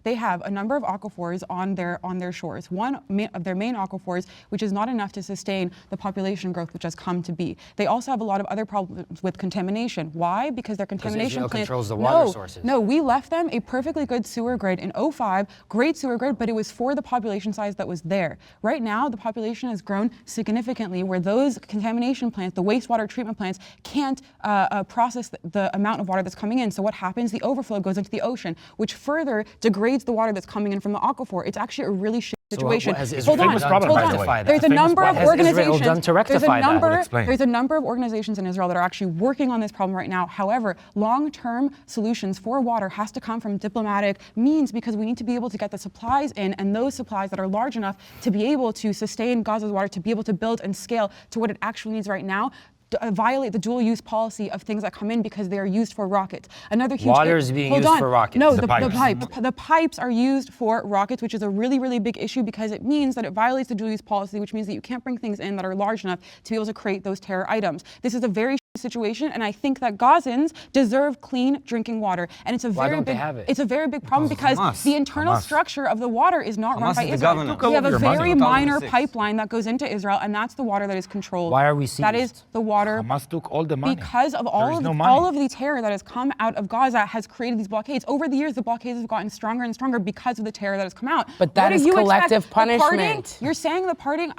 S4: They have a number of aquifers on their shores. One of their main aquifers, which is not enough to sustain the population growth which has come to be. They also have a lot of other problems with contamination. Why? Because their contamination
S5: Israel
S4: plant
S5: controls the water sources.
S4: No, we left them a perfectly good sewer grade in 2005, great sewer grade, but it was for the population size that was there. Right now, the population has grown significantly where those contamination plants, the wastewater treatment plants, can't process the amount of water that's coming in. So what happens? The overflow goes into the ocean, which further degrades the water that's coming in from the aquifer. It's actually a really shitty situation.
S5: what has
S10: Israel
S5: done
S10: done
S5: to
S10: to
S5: rectify that?
S4: There's a number of
S5: What has Israel
S4: organizations.
S5: done to rectify that?
S10: Well, explain.
S4: There's a number of organizations in Israel that are actually working on this problem right now. However, long-term solutions for water has to come from diplomatic means because we need to be able to get the supplies in, and those supplies that are large enough to be able to sustain Gaza's water, to be able to build and scale to what it actually needs right now. Violate the dual-use policy of things that come in because they are used for rockets. Another huge
S5: Water is being used for rockets.
S4: No,
S10: The pipes.
S4: the pipes are used for rockets, which is a really, really big issue because it means that it violates the dual-use policy, which means that you can't bring things in that are large enough to be able to create those terror items. This is a very situation, and I think that Gazans deserve clean drinking water, and it's a
S5: Why
S4: very
S5: don't they
S4: big.
S5: have it?
S4: It's a very big problem because
S8: Hamas.
S4: the internal
S10: Hamas.
S4: structure of the water is not run
S8: Hamas
S4: by
S8: is the
S4: Israel.
S8: government.
S4: We have a
S10: Your money.
S4: very minor
S8: 2006.
S4: pipeline that goes into Israel, and that's the water that is controlled.
S5: Why are we
S4: That is
S5: seized?
S4: the water.
S10: Hamas took all the money.
S4: Because of
S10: There
S4: all
S10: is
S4: of,
S10: no
S4: the,
S10: money.
S4: all of the terror that has come out of Gaza has created these blockades. Over the years, the blockades have gotten stronger and stronger because of the terror that has come out.
S3: But that
S4: What do
S3: is
S4: you expect?
S3: collective
S4: The partying-
S3: punishment.
S4: You're saying the partying.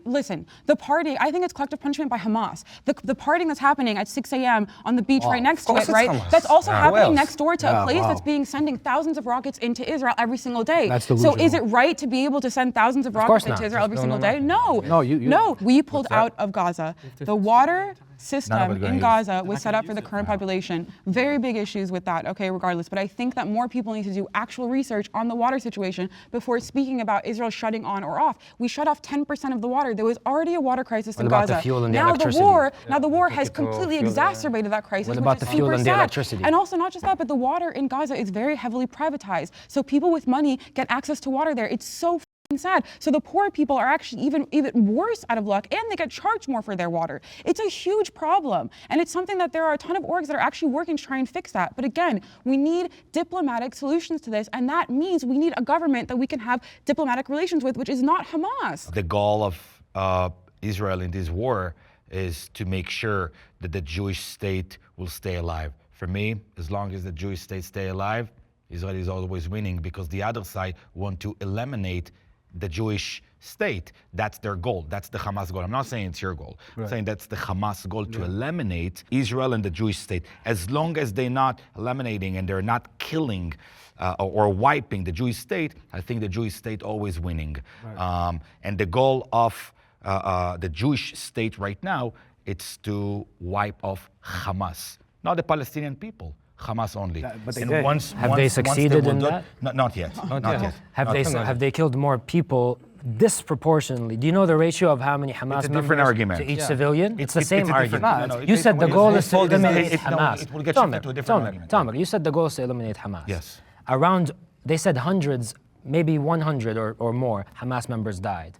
S4: Listen, the partying, I think it's collective punishment by Hamas. The partying that's happening at 6 a.m. on the beach right next to
S8: course
S4: it,
S8: it's
S4: right?
S8: Hamas.
S4: That's also
S8: Who
S4: happening
S8: else?
S4: next door to a place
S9: wow.
S4: that's sending thousands of rockets into Israel every single day.
S9: That's
S4: So is
S9: delusional.
S4: it right to be able to send thousands of
S5: course
S4: rockets
S5: not.
S4: into Israel every
S8: No,
S4: single
S8: no,
S4: day? No.
S9: No, you-
S4: No, we pulled out of Gaza. The water system
S10: gonna
S4: in
S10: use-
S4: Gaza was set up for the current population. Very big issues with that, okay, regardless. But I think that more people need to do actual research on the water situation before speaking about Israel shutting on or off. We shut off 10% of the water. There was already a water crisis in
S5: What about
S4: Gaza.
S5: the fuel and the
S4: now
S5: electricity?
S4: the war has
S8: to
S4: completely
S8: fuel the-
S4: exacerbated that crisis,
S5: What
S4: which
S5: about
S4: is
S5: the fuel
S4: super
S5: and the
S4: sad.
S5: electricity?
S4: And also not just that, but the water in Gaza is very heavily privatized. So people with money get access to water there. It's so sad. So the poor people are actually even worse out of luck, and they get charged more for their water. It's a huge problem, and it's something that there are a ton of orgs that are actually working to try and fix that. But again, we need diplomatic solutions to this, and that means we need a government that we can have diplomatic relations with, which is not Hamas.
S10: The goal of Israel in this war is to make sure that the Jewish state will stay alive. For me, as long as the Jewish state stay alive, Israel is always winning, because the other side want to eliminate the Jewish state. That's their goal. That's the Hamas goal. I'm not saying it's your goal. I'm saying that's the Hamas goal, to eliminate Israel and the Jewish state. As long as they're not eliminating and they're not killing or wiping the Jewish state, I think the Jewish state always winning. And the goal of the Jewish state right now, it's to wipe off Hamas, not the Palestinian people. Hamas only.
S9: But they
S10: And
S9: did.
S5: Have they succeeded
S10: will
S5: in
S10: do it-
S5: that?
S10: Not yet. Not yet.
S5: Have they killed more people disproportionately? Do you know the ratio of how many Hamas
S10: It's a different
S5: members
S10: argument.
S5: to each civilian? It's the
S10: it's
S5: same
S10: a different-
S5: argument.
S10: no, no,
S5: You
S10: it's-
S5: said the
S10: it's-
S5: goal
S10: it's-
S5: is to eliminate
S10: it- no,
S5: Hamas.
S10: it will get you into a different argument.
S5: Tomer, you said the goal is to eliminate Hamas.
S10: Yes.
S5: Around, they said hundreds, maybe 100 or more Hamas members died.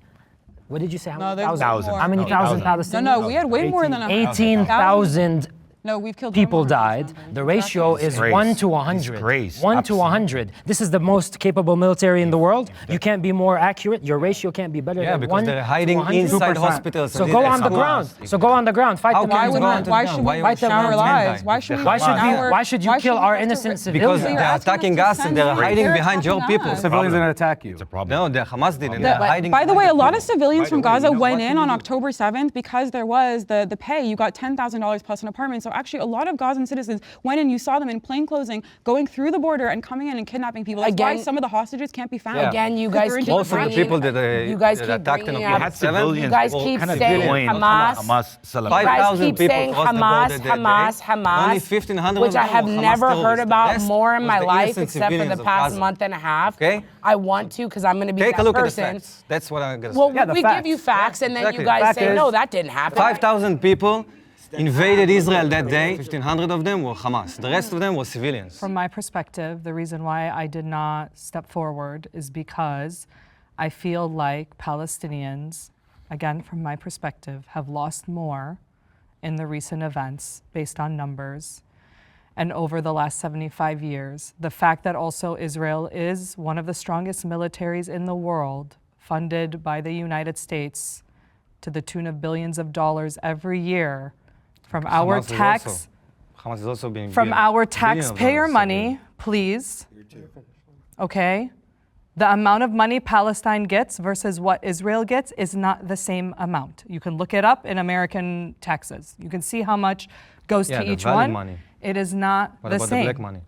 S5: What did you say? How
S4: No,
S5: many
S4: there's
S5: thousand?
S4: more.
S5: How many thousand
S10: Thousand.
S5: Palestinians?
S4: No, we had way more than
S5: 18,000
S4: No, we've killed way
S5: people
S4: more Hamas
S5: died.
S4: members.
S5: The ratio is
S10: Disgrace.
S5: 1 to 100.
S10: Disgrace.
S5: 1 to
S10: Absolutely.
S5: 100. This is the most capable military in the world. You can't be more accurate. Your ratio can't be better
S8: Yeah,
S5: than
S8: because
S5: 1
S8: they're
S5: to
S8: hiding
S5: 100.
S8: inside
S9: 2%.
S8: hospitals.
S5: So
S8: and
S5: go
S8: it's
S5: on the
S8: Hamas.
S5: ground. So go on the ground. Fight the
S8: How can
S5: Hamas.
S8: we go on the
S4: Why
S8: ground?
S4: should we
S8: Why
S4: risk
S8: would
S4: our
S8: we
S4: lives?
S8: die?
S4: Why should we
S5: Why
S4: risk
S5: should you-
S4: our-
S5: why should you kill
S4: we
S5: our
S4: have to
S5: innocent
S4: risk-
S5: civilians?
S8: Because
S4: You're
S8: they're
S4: asking
S8: attacking
S4: to
S8: us and they're
S4: defend
S8: hiding
S4: they're
S8: behind your
S4: attacking
S8: people.
S4: us.
S9: Civilians didn't attack you.
S10: It's a problem.
S8: No, the Hamas didn't.
S4: The-
S8: They're hiding
S4: by the way, a
S8: behind
S4: lot
S8: your
S4: of civilians from
S10: By the way,
S4: Gaza
S10: you know
S4: went
S10: what
S4: in
S10: we
S4: on
S10: do?
S4: October 7th because there was the pay. You got $10,000 plus an apartment. So actually, a lot of Gazan citizens went in. You saw them in plain clothing going through the border and coming in and kidnapping people. That's why
S3: Again-
S4: some of the hostages can't be found.
S8: Yeah.
S3: Again, you
S4: Because
S3: guys
S4: they're in
S3: keep
S8: Most of the
S3: bringing-
S8: people that
S3: you guys
S8: that
S3: keep
S8: attacked in
S3: bringing
S8: October
S3: up-
S10: Had
S8: 7th,
S10: civilians
S3: You guys
S10: all
S3: keep
S10: kind of
S3: saying
S10: join
S3: Hamas.
S10: Hamas celebration.
S3: You guys
S8: 5,000
S3: keep
S8: people
S3: saying
S8: crossed the
S3: Hamas,
S8: border that day.
S3: Hamas,
S8: Only
S3: Hamas,
S8: 1,500
S3: which
S8: of
S3: I
S8: them
S3: have
S8: were Hamas
S3: never heard
S8: terrorists. The
S3: about
S8: rest
S3: more in
S8: was
S3: my
S8: the
S3: life
S8: innocent
S3: except for the
S8: civilians of
S3: past
S8: Gaza.
S3: month and a half.
S8: Okay?
S3: I want to because I'm going to be
S8: Take
S3: that
S8: a look
S3: person.
S8: at the facts. That's what I'm going to
S3: Well,
S8: say.
S9: Yeah, the
S3: we
S9: facts.
S3: give you facts, and then
S8: Exactly.
S3: you guys
S9: Fact
S3: say,
S9: is-
S3: no, that didn't happen.
S8: 5,000 people invaded Israel that day. 1,500 of them were Hamas. The rest of them were civilians.
S1: From my perspective, the reason why I did not step forward is because I feel like Palestinians, again, from my perspective, have lost more in the recent events based on numbers. And over the last 75 years, the fact that also Israel is one of the strongest militaries in the world, funded by the United States to the tune of billions of dollars every year from our
S8: Hamas is
S1: tax,
S8: also- Hamas is also being
S1: from our
S8: billion of
S1: taxpayer
S8: dollars
S1: money, please. Okay? The amount of money Palestine gets versus what Israel gets is not the same amount. You can look it up in American taxes. You can see how much goes
S8: Yeah,
S1: to
S8: the
S1: each
S8: valid
S1: one.
S8: money.
S1: It is not
S8: What
S1: the
S8: about
S1: same.
S8: the black money?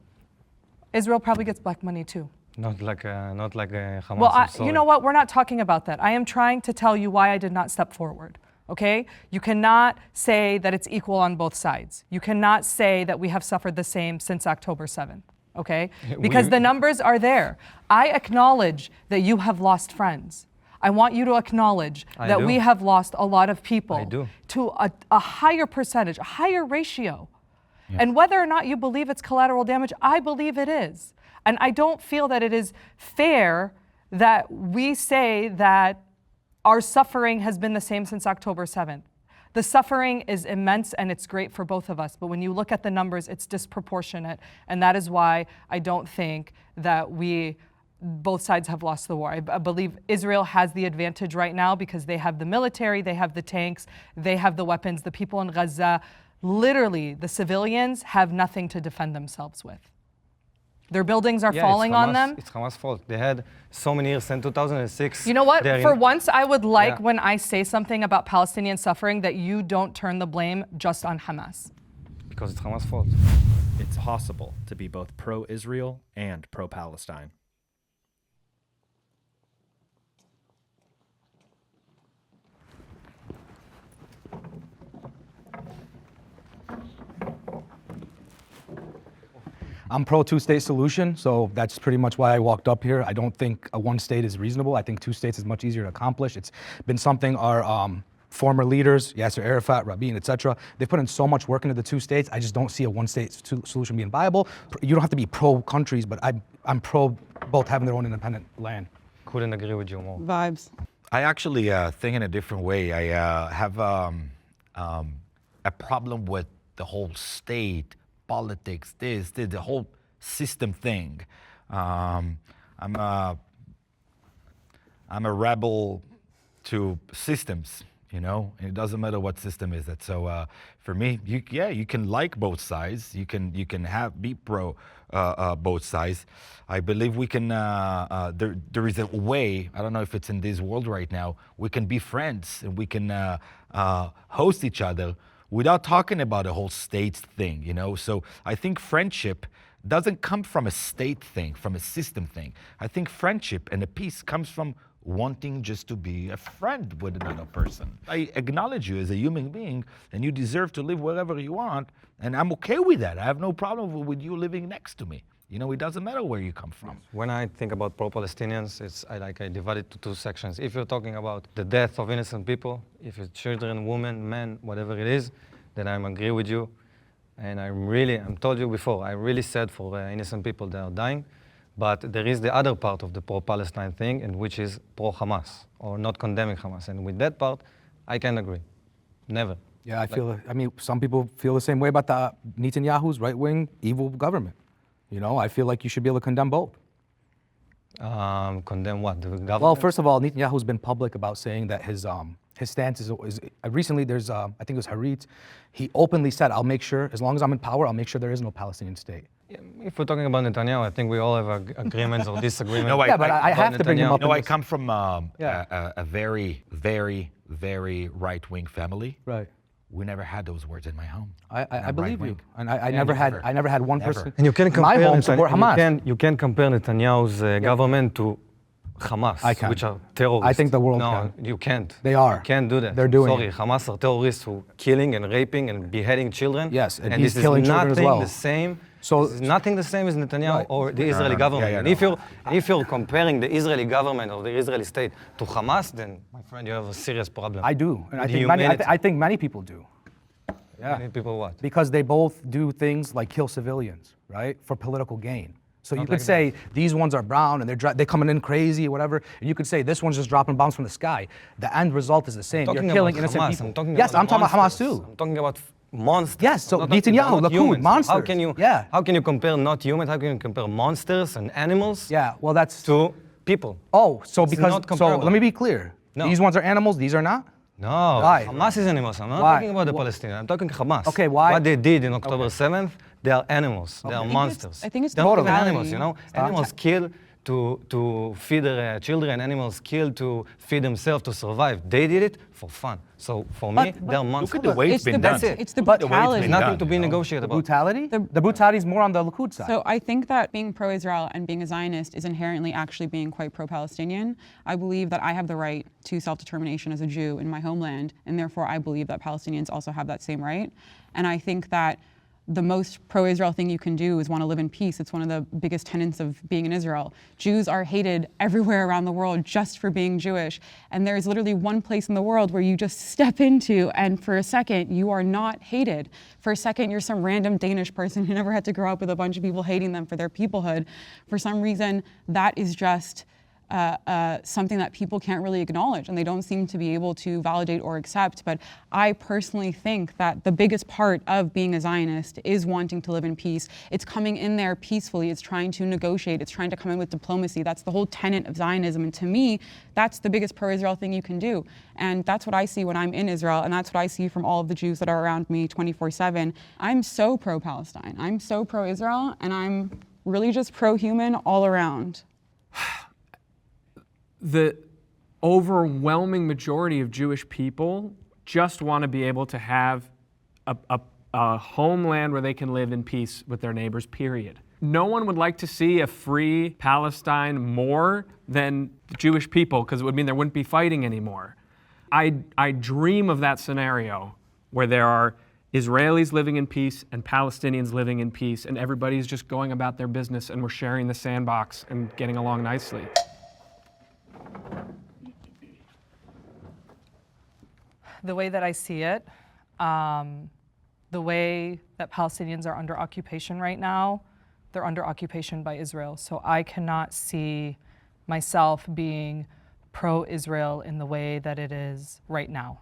S1: Israel probably gets black money too.
S8: Not like Hamas.
S1: Well,
S8: I'm sorry.
S1: you know what? We're not talking about that. I am trying to tell you why I did not step forward. Okay? You cannot say that it's equal on both sides. You cannot say that we have suffered the same since October 7th. Okay? Because the numbers are there. I acknowledge that you have lost friends. I want you to acknowledge
S8: I
S1: that
S8: do.
S1: we have lost a lot of people
S8: I do.
S1: to a higher percentage, a higher ratio. And whether or not you believe it's collateral damage, I believe it is. And I don't feel that it is fair that we say that our suffering has been the same since October 7th. The suffering is immense and it's great for both of us, but when you look at the numbers, it's disproportionate. And that is why I don't think that both sides have lost the war. I believe Israel has the advantage right now because they have the military, they have the tanks, they have the weapons. The people in Gaza, literally, the civilians have nothing to defend themselves with. Their buildings are
S8: Yeah,
S1: falling
S8: it's
S1: on
S8: Hamas-
S1: them.
S8: It's Hamas' fault. They had so many years since 2006.
S1: You know what?
S8: they're
S1: For
S8: in-
S1: once, I would like
S8: Yeah.
S1: when I say something about Palestinian suffering that you don't turn the blame just on Hamas.
S8: Because it's Hamas' fault.
S6: It's possible to be both pro-Israel and pro-Palestine.
S9: I'm pro two-state solution, so that's pretty much why I walked up here. I don't think a one state is reasonable. I think two states is much easier to accomplish. It's been something our former leaders, Yasser Arafat, Rabin, etc., they've put in so much work into the two states. I just don't see a one-state solution being viable. You don't have to be pro countries, but I'm pro both having their own independent land.
S8: Couldn't agree with you more.
S4: Vibes.
S10: I actually think in a different way. I have a problem with the whole state, politics, the whole system thing. I'm a rebel to systems, you know, and it doesn't matter what system is it. So for me, you can like both sides. You can be pro both sides. I believe we can. There is a way. I don't know if it's in this world right now. We can be friends and we can host each other without talking about a whole state thing, you know. So I think friendship doesn't come from a state thing, from a system thing. I think friendship and a peace comes from wanting just to be a friend with another person. I acknowledge you as a human being, and you deserve to live wherever you want, and I'm okay with that. I have no problem with you living next to me. You know, it doesn't matter where you come from.
S8: When I think about pro-Palestinians, I divide it to two sections. If you're talking about the death of innocent people, if it's children, women, men, whatever it is, then I agree with you. And I'm told you before, I'm really sad for innocent people that are dying. But there is the other part of the pro-Palestine thing, and which is pro-Hamas, or not condemning Hamas. And with that part, I can agree. Never.
S9: Yeah, I mean, some people feel the same way about the Netanyahu's right-wing evil government. You know, I feel like you should be able to condemn both.
S8: Condemn what? The government?
S9: Well, first of all, Netanyahu's been public about saying that his stance is recently there's, I think it was Harit, he openly said, I'll make sure, as long as I'm in power, I'll make sure there is no Palestinian state.
S8: If we're talking about Netanyahu, I think we all have agreements or disagreements.
S10: No,
S9: Yeah, but I have to bring him up.
S10: No,
S9: in
S10: I
S9: this.
S10: come from
S9: Yeah.
S10: a very, very, very right-wing family.
S9: Right.
S10: We never had those words in my home.
S9: I believe you,
S10: right-wing.
S9: and I never had one
S10: Never.
S9: person
S8: And you can
S9: in my
S8: compare
S9: home support Hamas.
S8: You can compare Netanyahu's government to Hamas,
S9: I can.
S8: which are terrorists.
S9: I think the world
S8: No,
S9: can.
S8: you can't.
S9: They are.
S8: You can't do that.
S9: They're doing
S8: Sorry,
S9: it.
S8: Hamas are terrorists who killing and raping and beheading children.
S9: Yes, and
S8: this
S9: he's killing
S8: is
S9: children as
S8: nothing
S9: well.
S8: the same.
S9: So-
S8: This is nothing the same as Netanyahu
S9: Right.
S8: or the Israeli government.
S10: yeah,
S8: and
S10: no.
S8: if you're comparing the Israeli government or the Israeli state to Hamas, then my friend, you have a serious problem.
S9: I do, and
S8: With
S9: I think many people do. Yeah.
S8: Many people what?
S9: Because they both do things like kill civilians, right, for political gain. So you could
S8: like
S9: say these ones are brown and they're coming in crazy, whatever. And you could say this one's just dropping bombs from the sky. The end result is the same. You're
S8: Talking
S9: killing
S8: about
S9: innocent
S8: Hamas,
S9: people.
S8: I'm talking
S9: Yes,
S8: about
S9: I'm talking about Hamas
S8: monsters.
S9: too.
S8: I'm talking about monsters.
S9: Yes, so
S8: Not talking
S9: Netanyahu,
S8: about
S9: Likud,
S8: humans.
S9: monsters.
S8: How can you compare not humans? How can you compare monsters and animals
S9: Yeah, well that's.
S8: to people?
S9: Oh, so
S8: It's
S9: because
S8: not
S9: so
S8: comparable.
S9: let me be clear.
S8: No.
S9: These ones are animals. These are not.
S8: No,
S9: Why?
S8: Hamas is animals. I'm not
S9: Why?
S8: talking about the
S9: Why?
S8: Palestinians. I'm talking Hamas.
S9: Okay, why?
S8: What they did in October 7th, they are animals. They are monsters.
S4: I think it's
S8: They're not even
S4: totally.
S8: animals, you know? Animals kill to feed their children. Animals kill to feed themselves to survive. They did it for fun. So for me, they're monsters.
S10: Look at the way it's been done.
S8: That's it.
S4: It's the
S10: Look at the way it's
S4: brutality.
S10: been
S8: Nothing
S10: done,
S8: to be
S10: you know?
S8: negotiated about.
S9: Brutality? The brutality is more on the Likud side.
S4: So I think that being pro-Israel and being a Zionist is inherently actually being quite pro-Palestinian. I believe that I have the right to self-determination as a Jew in my homeland, and therefore I believe that Palestinians also have that same right. And I think that the most pro-Israel thing you can do is want to live in peace. It's one of the biggest tenets of being in Israel. Jews are hated everywhere around the world just for being Jewish. And there's literally one place in the world where you just step into and for a second, you are not hated. For a second, you're some random Danish person who never had to grow up with a bunch of people hating them for their peoplehood. For some reason, that is just something that people can't really acknowledge and they don't seem to be able to validate or accept. But I personally think that the biggest part of being a Zionist is wanting to live in peace. It's coming in there peacefully. It's trying to negotiate. It's trying to come in with diplomacy. That's the whole tenet of Zionism. And to me, that's the biggest pro-Israel thing you can do. And that's what I see when I'm in Israel. And that's what I see from all of the Jews that are around me 24/7. I'm so pro-Palestine. I'm so pro-Israel. And I'm really just pro-human all around.
S2: The overwhelming majority of Jewish people just want to be able to have a homeland where they can live in peace with their neighbors, period. No one would like to see a free Palestine more than the Jewish people, because it would mean there wouldn't be fighting anymore. I dream of that scenario where there are Israelis living in peace and Palestinians living in peace, and everybody's just going about their business and we're sharing the sandbox and getting along nicely.
S1: The way that I see it, the way that Palestinians are under occupation right now, they're under occupation by Israel. So I cannot see myself being pro-Israel in the way that it is right now,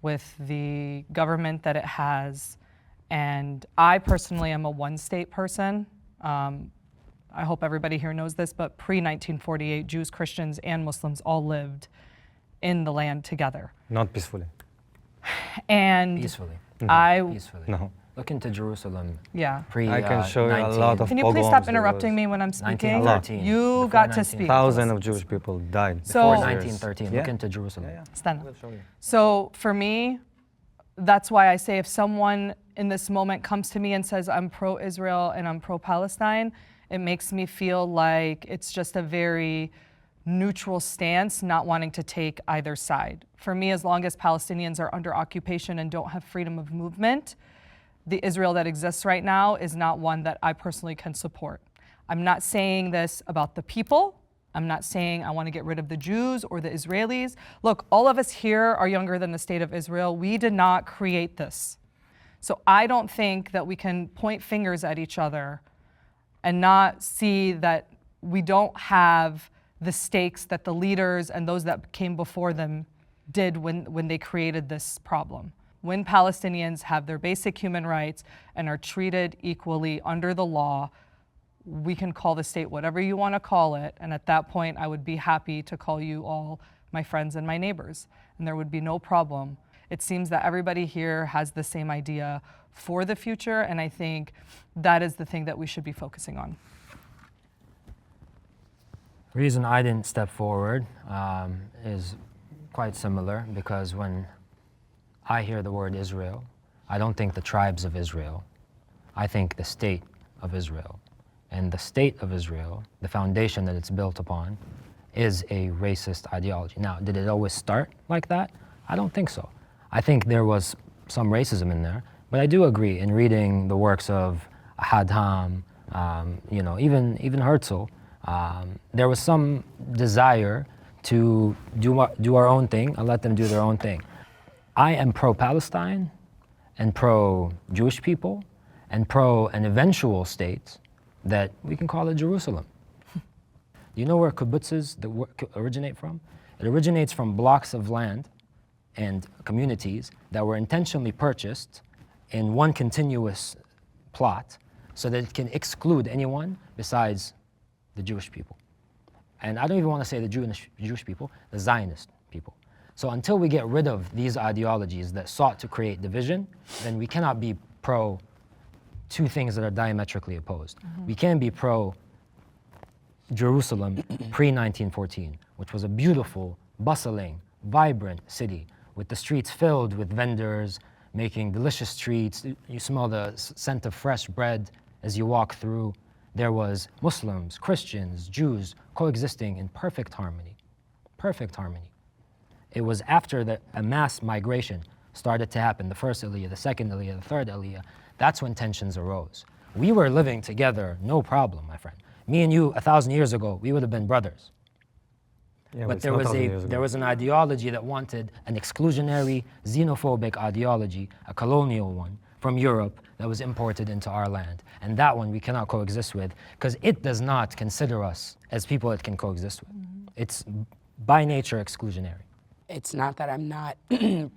S1: with the government that it has. And I personally am a one-state person. I hope everybody here knows this, but pre-1948, Jews, Christians, and Muslims all lived in the land together.
S8: Not peacefully.
S1: And
S5: Peacefully. Peacefully.
S8: No.
S5: Look into Jerusalem.
S1: yeah.
S5: Pre,
S8: I can show you a lot of
S1: Can you please
S8: pogroms
S1: stop
S8: there
S1: interrupting
S8: was.
S1: me when I'm speaking?
S5: 1913.
S1: You
S5: Before
S1: got to
S5: 19.
S1: speak.
S8: Thousands of Jewish people died.
S1: So-
S5: Before
S8: Years.
S5: 1913. Look
S8: Yeah.
S5: into Jerusalem.
S1: Stena.
S8: We'll show you.
S1: So for me, that's why I say if someone in this moment comes to me and says I'm pro-Israel and I'm pro-Palestine, it makes me feel like it's just a very neutral stance, not wanting to take either side. For me, as long as Palestinians are under occupation and don't have freedom of movement, the Israel that exists right now is not one that I personally can support. I'm not saying this about the people. I'm not saying I want to get rid of the Jews or the Israelis. Look, all of us here are younger than the state of Israel. We did not create this. So I don't think that we can point fingers at each other and not see that we don't have the stakes that the leaders and those that came before them did when they created this problem. When Palestinians have their basic human rights and are treated equally under the law, we can call the state whatever you want to call it, and at that point I would be happy to call you all my friends and my neighbors, and there would be no problem. It seems that everybody here has the same idea for the future, and I think that is the thing that we should be focusing on.
S5: Reason I didn't step forward is quite similar, because when I hear the word Israel, I don't think the tribes of Israel. I think the state of Israel. And the state of Israel, the foundation that it's built upon, is a racist ideology. Now, did it always start like that? I don't think so. I think there was some racism in there, but I do agree in reading the works of Hadham, even Herzl, there was some desire to do our own thing and let them do their own thing. I am pro-Palestine and pro-Jewish people and pro an eventual state that we can call it Jerusalem. Do you know where kibbutzes originate from? It originates from blocks of land and communities that were intentionally purchased in one continuous plot so that it can exclude anyone besides the Jewish people. And I don't even want to say the Jewish people, the Zionist people. So until we get rid of these ideologies that sought to create division, then we cannot be pro two things that are diametrically opposed. We can be pro Jerusalem pre-1914, which was a beautiful, bustling, vibrant city with the streets filled with vendors making delicious treats. You smell the scent of fresh bread as you walk through. There was Muslims, Christians, Jews coexisting in perfect harmony. Perfect harmony. It was after a mass migration started to happen, the first Aliyah, the second Aliyah, the third Aliyah, that's when tensions arose. We were living together, no problem, my friend. Me and you, 1,000 years ago, we would have been brothers.
S8: Yeah,
S5: But
S8: it's
S5: there
S8: not
S5: was
S8: 1,000 years ago.
S5: there was an ideology that wanted an exclusionary, xenophobic ideology, a colonial one, from Europe that was imported into our land. And that one we cannot coexist with, because it does not consider us as people it can coexist with. It's by nature exclusionary.
S3: It's not that I'm not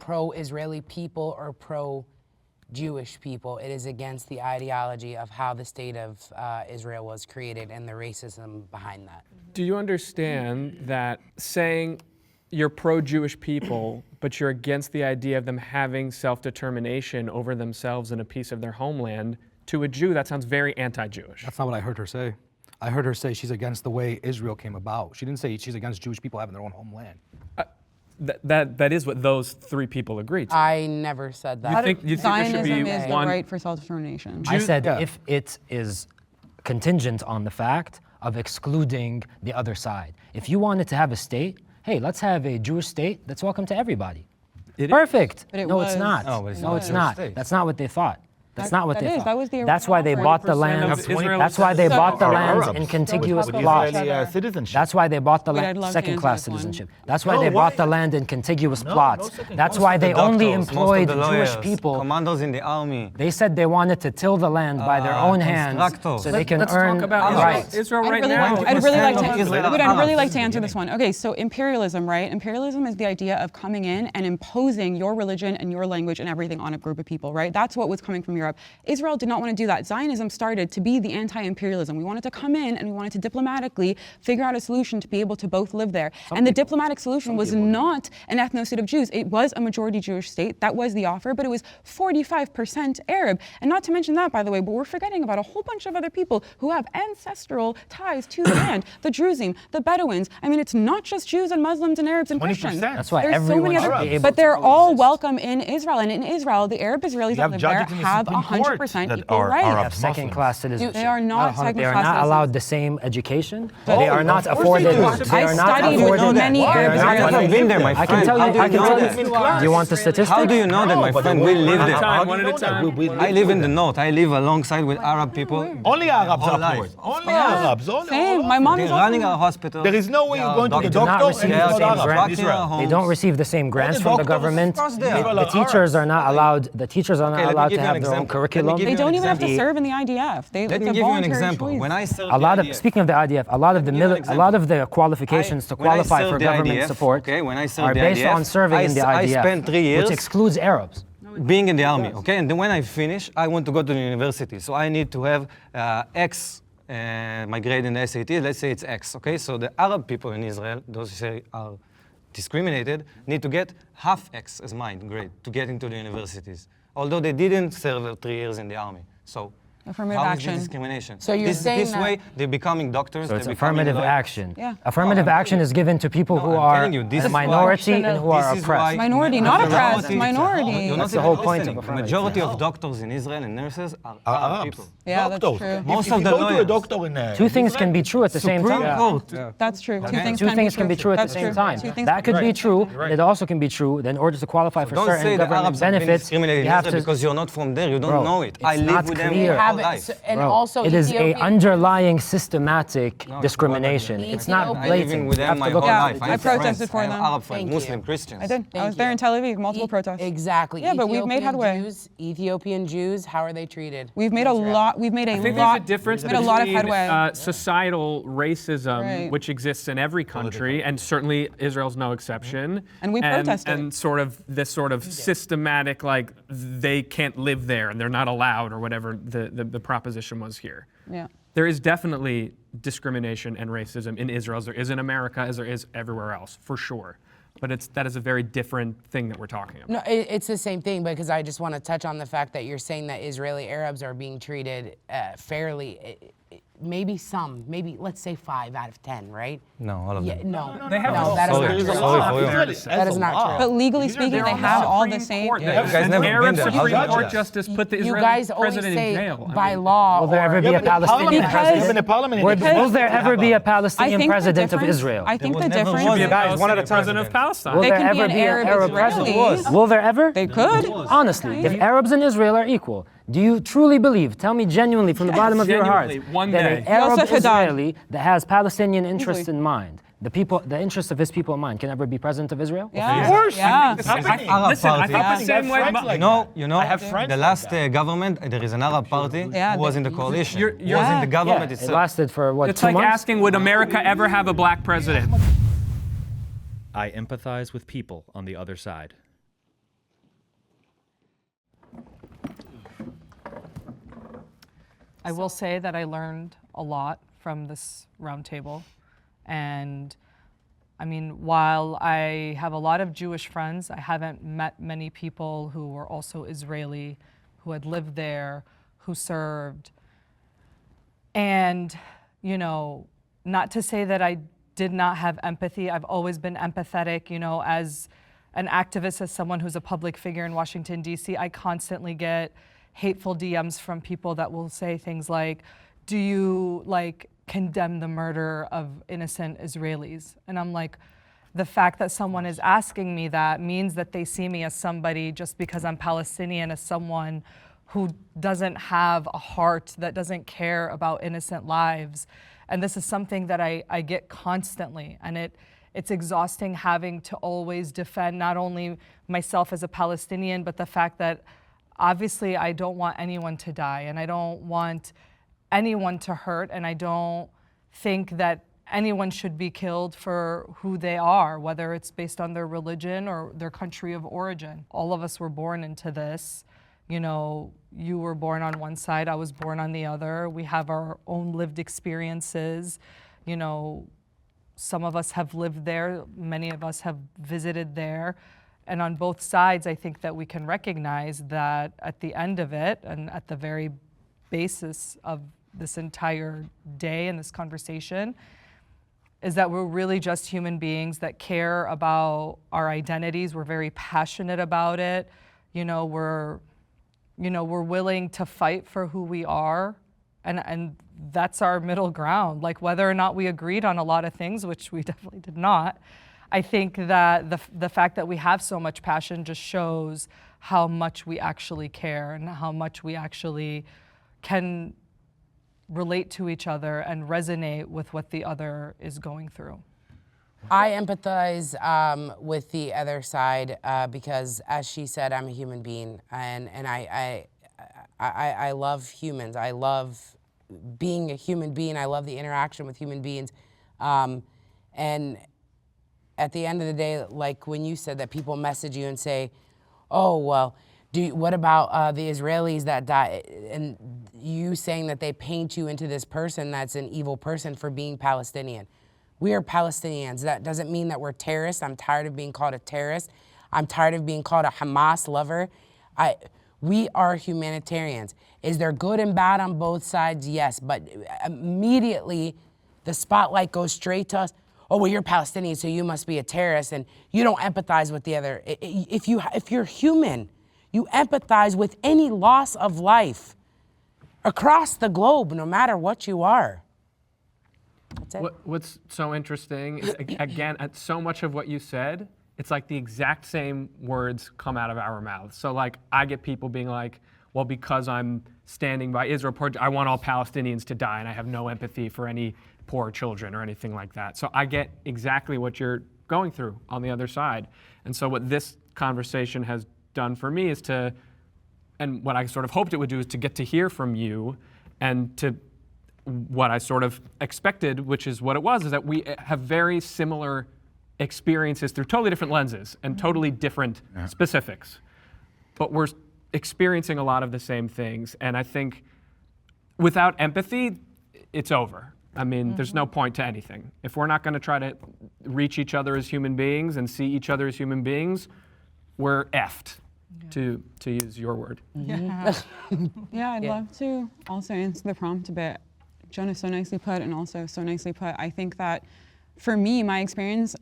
S3: pro-Israeli people or pro-Jewish people. It is against the ideology of how the state of Israel was created and the racism behind that.
S2: Do you understand that saying you're pro-Jewish people, but you're against the idea of them having self-determination over themselves and a piece of their homeland, to a Jew, that sounds very anti-Jewish.
S9: That's not what I heard her say. I heard her say she's against the way Israel came about. She didn't say she's against Jewish people having their own homeland.
S2: That is what those three people agreed to.
S3: I never said that.
S2: You think there should
S4: Zionism
S2: be
S4: is the
S2: one?
S4: right for self-determination.
S5: I said
S9: yeah.
S5: if it is contingent on the fact of excluding the other side. If you wanted to have a state, hey, let's have a Jewish state that's welcome to everybody. Perfect.
S4: But it
S5: No, it's
S4: was.
S5: not.
S8: No, but it's
S5: No,
S8: not.
S5: it's not.
S8: State.
S5: That's not what they thought. That's not what
S4: that
S5: they
S4: is.
S5: thought.
S4: That was the
S5: That's why they
S4: original
S5: bought the
S2: 20%
S5: land.
S2: of Israeli
S5: That's why they bought the
S10: are
S5: land
S10: Arabs.
S5: in contiguous
S4: Don't we talk
S5: plots.
S4: about each other?
S10: citizenship.
S5: That's why they bought the
S4: Wait, I'd
S5: land,
S4: love to
S5: second-class
S4: answer this one.
S5: citizenship. That's why
S10: No,
S5: they
S10: why?
S5: bought the land in contiguous
S10: No,
S5: plots.
S10: no second-
S5: That's
S10: most
S5: why
S10: of the
S5: they only
S8: Doctors, most of
S5: employed
S8: the
S5: Jewish
S8: lawyers,
S5: people.
S8: Commandos in the army.
S5: They said they wanted to till the land by their own hands
S8: constructors.
S5: so they can
S2: Let's
S5: earn
S2: talk about
S5: rights.
S2: Israel
S4: I'd
S2: right
S4: really,
S2: now.
S4: I'd really like to.
S8: 20% of Israel
S4: Wait, I'd really
S8: Arabs.
S4: like to answer this one. Okay, so imperialism, right? Imperialism is the idea of coming in and imposing your religion and your language and everything on a group of people, right? That's what was coming from Europe. Israel did not want to do that. Zionism started to be the anti-imperialism. We wanted to come in and we wanted to diplomatically figure out a solution to be able to both live there. And the diplomatic solution was not an ethno-state of Jews. It was a majority Jewish state. That was the offer, but it was 45% Arab. And not to mention that, by the way, but we're forgetting about a whole bunch of other people who have ancestral ties to the land. The Druzim, the Bedouins. I mean, it's not just Jews and Muslims and Arabs and
S10: 20%.
S4: Christians.
S5: That's why
S4: There's so
S5: everyone
S4: many
S5: should
S4: other,
S5: be able
S4: but
S5: to
S4: they're all
S5: coexist.
S4: welcome in Israel. And in Israel, the Arab Israelis that
S10: have
S4: live there
S10: judges in the
S4: have
S10: Supreme Court
S4: 100%
S10: that
S4: equal
S10: are
S4: rights.
S10: Arab.
S5: Have second-class citizenship.
S4: They are not
S5: They
S4: second-class
S5: are not
S4: citizens.
S5: allowed the same education.
S4: But-
S5: They are not
S10: Of course
S5: afforded.
S10: they do.
S5: They
S4: I
S5: are not
S4: studied with
S5: afforded.
S4: many
S5: They are
S4: Arab
S5: not
S4: Israelis.
S8: I've
S5: afforded.
S8: been there, my
S5: I
S8: friend.
S5: can tell
S8: How
S5: you.
S8: do
S5: I
S8: you
S5: can
S8: know
S5: tell
S8: that?
S5: you. Do you want the statistics?
S8: How do you know that, my friend? We live there.
S2: One at a time.
S8: I live in the north. I live alongside with Arab people.
S10: Only Arabs
S8: Whole
S10: are
S8: life.
S10: poor. Only
S4: Yeah.
S10: Arabs. Only
S4: Same. My mom
S8: They're
S4: is
S8: running
S4: also.
S8: our hospital.
S10: There is no way you're going to the
S5: They do not
S10: doctor
S5: receive
S10: and
S5: the
S10: you're
S5: same
S10: not Arab.
S5: grants.
S10: Israel.
S5: They don't receive the same grants
S10: the
S5: from the
S10: doctors,
S5: government.
S10: of course they
S5: The
S10: are.
S5: the teachers are not allowed. The teachers are not
S8: Okay, let me
S5: allowed
S8: give
S5: to
S8: you an
S5: have their own
S8: example. Let me
S5: curriculum.
S8: give
S4: They
S8: you
S4: don't
S8: an
S4: even have to
S8: example.
S4: serve in the IDF.
S8: Let
S4: It's
S8: me
S4: a
S8: give you an
S4: voluntary
S8: example.
S4: choice.
S8: When I served
S5: A lot
S8: the
S5: of
S8: IDF,
S5: speaking of the IDF, a lot of the
S8: Let me give you an
S5: a lot of the qualifications to
S8: when I
S5: qualify
S8: served
S5: for
S8: the
S5: government
S8: IDF,
S5: support
S8: okay, when I served
S5: are
S8: the
S5: based
S8: IDF,
S5: on serving in the
S8: I
S5: IDF,
S8: spent 3 years
S5: which excludes Arabs.
S8: being in the army, okay? And then when I finish, I want to go to the university. So I need to have X, my grade in the SAT, let's say it's X, okay? So the Arab people in Israel, those who say are discriminated, need to get half X as mine grade to get into the universities, although they didn't serve 3 years in the army. So
S4: Affirmative
S8: how is
S4: action.
S8: the discrimination?
S3: So you're saying
S8: this
S3: that-
S8: way, they're becoming doctors.
S5: So it's
S8: they're becoming
S5: affirmative
S8: lawyers.
S5: action.
S4: Yeah.
S5: Affirmative action is given to people who
S8: I'm
S5: are
S8: telling you, this
S5: a
S8: is why-
S5: minority and who are
S8: This is why
S5: oppressed.
S4: Minority, not oppressed,
S8: majority-
S4: minority.
S8: You're
S5: That's
S8: not
S5: the whole
S8: even
S5: point of
S8: listening. The
S5: affirmative
S8: majority
S5: action.
S8: of doctors in Israel and nurses are Arab
S10: Arabs.
S8: people.
S4: Yeah, that's
S10: Doctors.
S4: true.
S8: Most
S10: If
S8: of
S10: you
S8: the
S10: go to a
S8: lawyers.
S10: doctor in
S5: Two things can be true at the same
S8: Supreme
S5: time.
S8: Court.
S4: That's true. Two things
S5: Two things can be true at the
S4: That's
S5: same
S4: true.
S5: time.
S4: Two things
S5: That
S4: can
S5: could be
S4: true.
S5: true. And it also can be true that in order to qualify for
S8: Don't
S5: certain
S8: say the
S5: government
S8: Arabs have been
S5: benefits,
S8: discriminated in
S5: you have
S8: Israel
S5: to.
S8: because you're not from there. You don't
S5: Bro,
S8: know it.
S5: it's
S8: I live
S5: not
S8: with them
S5: clear.
S8: all
S3: Have
S8: life.
S3: and
S5: Bro,
S3: also
S5: it is a
S3: Ethiopian-
S5: underlying systematic discrimination. It's not
S3: Ethiopian-
S8: I live
S5: blatant.
S8: with
S5: You
S8: them
S5: have
S8: my
S5: to
S8: whole
S5: look
S4: Yeah,
S8: life.
S4: I
S8: have
S4: protested
S8: friends.
S4: for
S8: I have
S4: them.
S8: Arab friends,
S3: Thank
S8: Muslim,
S3: you.
S8: Christians.
S4: I did. I
S3: Thank
S4: was there in
S3: you.
S4: Tel Aviv, multiple protests.
S3: Exactly.
S4: Yeah, but we've made headway.
S3: Ethiopian Jews, how are they treated?
S4: We've made
S3: in
S4: a
S3: Israel?
S4: lot. We've made a
S2: I think
S4: lot.
S2: there's a difference
S4: we've made a lot of
S2: between
S4: headway.
S2: societal racism,
S4: Right.
S2: which exists in every country, and certainly Israel's no exception.
S4: And we protested.
S2: And sort of this sort of systematic, like they can't live there and they're not allowed, or whatever the proposition was here.
S4: Yeah.
S2: There is definitely discrimination and racism in Israel, as there is in America, as there is everywhere else, for sure. But that is a very different thing that we're talking about.
S3: No, it's the same thing, because I just want to touch on the fact that you're saying that Israeli Arabs are being treated fairly. Maybe some, maybe let's say 5 out of 10, right?
S8: No, all of
S3: Yeah,
S8: them.
S3: no,
S2: They have
S3: no, that is
S8: Sorry.
S3: not true.
S8: Sorry for you.
S3: That is not true.
S4: But legally speaking,
S2: They're
S4: they
S2: on the
S4: have all the
S2: Supreme
S4: same.
S2: Court.
S8: Yeah, you guys
S2: An
S8: never
S2: Arab
S8: been there. How
S2: Supreme
S8: judge
S2: Court
S8: that?
S2: justice put the
S3: You
S2: Israeli
S3: guys always
S2: president
S3: say
S2: in jail. I
S3: by
S2: mean,
S3: law.
S5: Will there
S3: or-
S5: ever be a
S4: Because-
S5: Palestinian president?
S10: Even a parliament.
S5: Will there ever be a Palestinian
S4: think the
S5: president of
S4: difference-
S5: Israel?
S4: I think
S8: There
S4: the
S8: was never
S4: difference.
S8: one.
S2: be a
S9: Guys, one at a
S2: Palestinian
S9: time.
S2: president of Palestine.
S5: Will
S4: They
S5: there
S4: can be
S5: ever
S4: an
S5: be an
S4: Arab
S5: Arab
S4: Israeli.
S5: president? Will there ever?
S4: They could.
S5: Honestly, if Arabs and Israel are equal, do you truly believe, tell me genuinely from the bottom of your heart,
S2: genuinely, one
S5: that
S2: day.
S5: an Arab
S4: Yosef Haddad.
S5: Israeli that has Palestinian interests
S4: Easily.
S5: in mind, the interests of his people in mind, can ever be president of Israel?
S4: Yeah.
S10: Of course.
S4: Yeah.
S2: Listen, I
S8: Arab
S2: thought
S8: party.
S2: the same way.
S8: You know,
S10: I have friends
S8: the
S10: like
S8: last government, there is an Arab party
S4: Yeah,
S8: who was
S4: they-
S8: in the coalition.
S2: You're-
S8: Who was in the
S5: Yeah,
S8: government
S5: it
S8: itself.
S5: lasted for what,
S2: It's
S5: 2
S2: like
S5: months?
S2: asking, would America ever have a black president?
S6: I empathize with people on the other side.
S1: I will say that I learned a lot from this roundtable. And I mean, while I have a lot of Jewish friends, I haven't met many people who were also Israeli, who had lived there, who served. And, you know, not to say that I did not have empathy. I've always been empathetic, you know, as an activist, as someone who's a public figure in Washington, D.C., I constantly get hateful DMs from people that will say things like, do you like condemn the murder of innocent Israelis? And I'm like, the fact that someone is asking me that means that they see me as somebody, just because I'm Palestinian, as someone who doesn't have a heart, that doesn't care about innocent lives. And this is something that I get constantly, and it's exhausting having to always defend not only myself as a Palestinian, but the fact that obviously I don't want anyone to die, and I don't want anyone to hurt, and I don't think that anyone should be killed for who they are, whether it's based on their religion or their country of origin. All of us were born into this. You know, you were born on one side, I was born on the other. We have our own lived experiences. You know, some of us have lived there, many of us have visited there. And on both sides, I think that we can recognize that at the end of it, and at the very basis of this entire day and this conversation, is that we're really just human beings that care about our identities. We're very passionate about it. We're willing to fight for who we are, and that's our middle ground. Like, whether or not we agreed on a lot of things, which we definitely did not, I think that the fact that we have so much passion just shows how much we actually care and how much we actually can relate to each other and resonate with what the other is going through.
S3: I empathize with the other side because, as she said, I'm a human being, and I love humans. I love being a human being. I love the interaction with human beings, and at the end of the day, like when you said that people message you and say, "Oh, well, what about the Israelis that died?" And you saying that they paint you into this person that's an evil person for being Palestinian. We are Palestinians. That doesn't mean that we're terrorists. I'm tired of being called a terrorist. I'm tired of being called a Hamas lover. We are humanitarians. Is there good and bad on both sides? Yes, but immediately the spotlight goes straight to us. Oh, well, you're Palestinian, so you must be a terrorist, and you don't empathize with the other. If you're human, you empathize with any loss of life across the globe, no matter what you are. That's it.
S2: What's so interesting is, again, at so much of what you said, it's like the exact same words come out of our mouths. So like, I get people being like, well, because I'm standing by Israel, I want all Palestinians to die, and I have no empathy for any poor children or anything like that. So I get exactly what you're going through on the other side. And so what this conversation has done for me is and what I sort of hoped it would do, is to get to hear from you, and to what I sort of expected, which is what it was, is that we have very similar experiences through totally different lenses and totally different specifics. But we're experiencing a lot of the same things. And I think without empathy, it's over. I mean, there's no point to anything. If we're not going to try to reach each other as human beings and see each other as human beings, we're effed, to use your word.
S4: Yeah, I'd love to also answer the prompt a bit. Jonah, so nicely put, and also so nicely put. I think that for me, my experience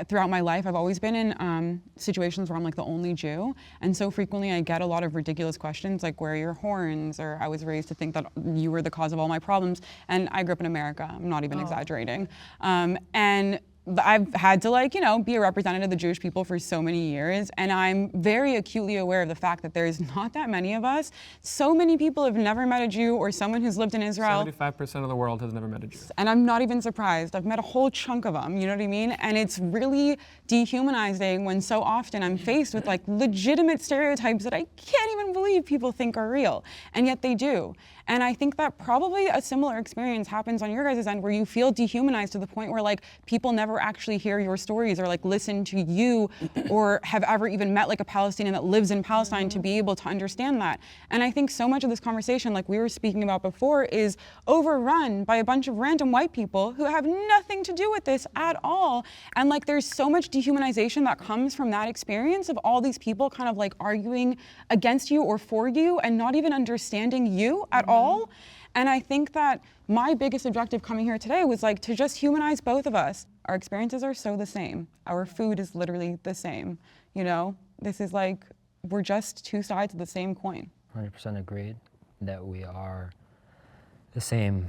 S4: throughout my life, I've always been in situations where I'm like the only Jew, and so frequently I get a lot of ridiculous questions like, where are your horns? Or I was raised to think that you were the cause of all my problems. And I grew up in America, I'm not even exaggerating. And I've had to be a representative of the Jewish people for so many years, and I'm very acutely aware of the fact that there's not that many of us. So many people have never met a Jew or someone who's lived in Israel.
S2: 75% of the world has never met a Jew.
S4: And I'm not even surprised. I've met a whole chunk of them, you know what I mean? And it's really dehumanizing when so often I'm faced with legitimate stereotypes that I can't even believe people think are real, and yet they do. And I think that probably a similar experience happens on your guys' end, where you feel dehumanized to the point where people never actually hear your stories or listen to you or have ever even met a Palestinian that lives in Palestine to be able to understand that. And I think so much of this conversation, like we were speaking about before, is overrun by a bunch of random white people who have nothing to do with this at all. And there's so much dehumanization that comes from that experience of all these people kind of arguing against you or for you and not even understanding you at all. And I think that my biggest objective coming here today was to just humanize both of us. Our experiences are so the same. Our food is literally the same. This is we're just two sides of the same coin.
S5: 100% agreed that we are the same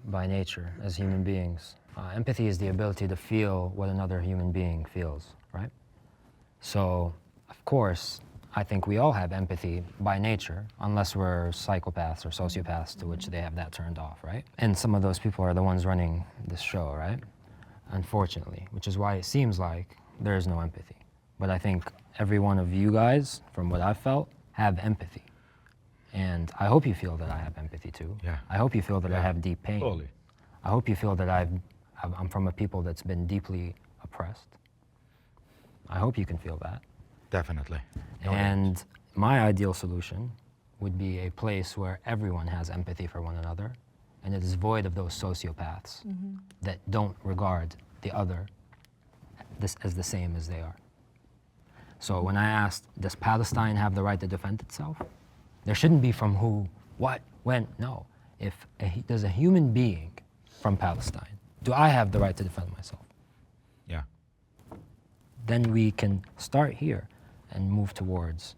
S5: by nature as human beings. Empathy is the ability to feel what another human being feels, right? So, of course, I think we all have empathy by nature, unless we're psychopaths or sociopaths, to which they have that turned off, right? And some of those people are the ones running this show, right? Unfortunately, which is why it seems like there is no empathy. But I think every one of you guys, from what I've felt, have empathy. And I hope you feel that I have empathy too.
S10: Yeah.
S5: I hope you feel that I have deep pain.
S10: Totally.
S5: I hope you feel that I'm from a people that's been deeply oppressed. I hope you can feel that.
S10: Definitely.
S5: And my ideal solution would be a place where everyone has empathy for one another, and it is void of those sociopaths that don't regard the other as the same as they are. So when I asked, does Palestine have the right to defend itself? There shouldn't be from who, what, when, no. If there's a human being from Palestine, do I have the right to defend myself?
S10: Yeah.
S5: Then we can start here and move towards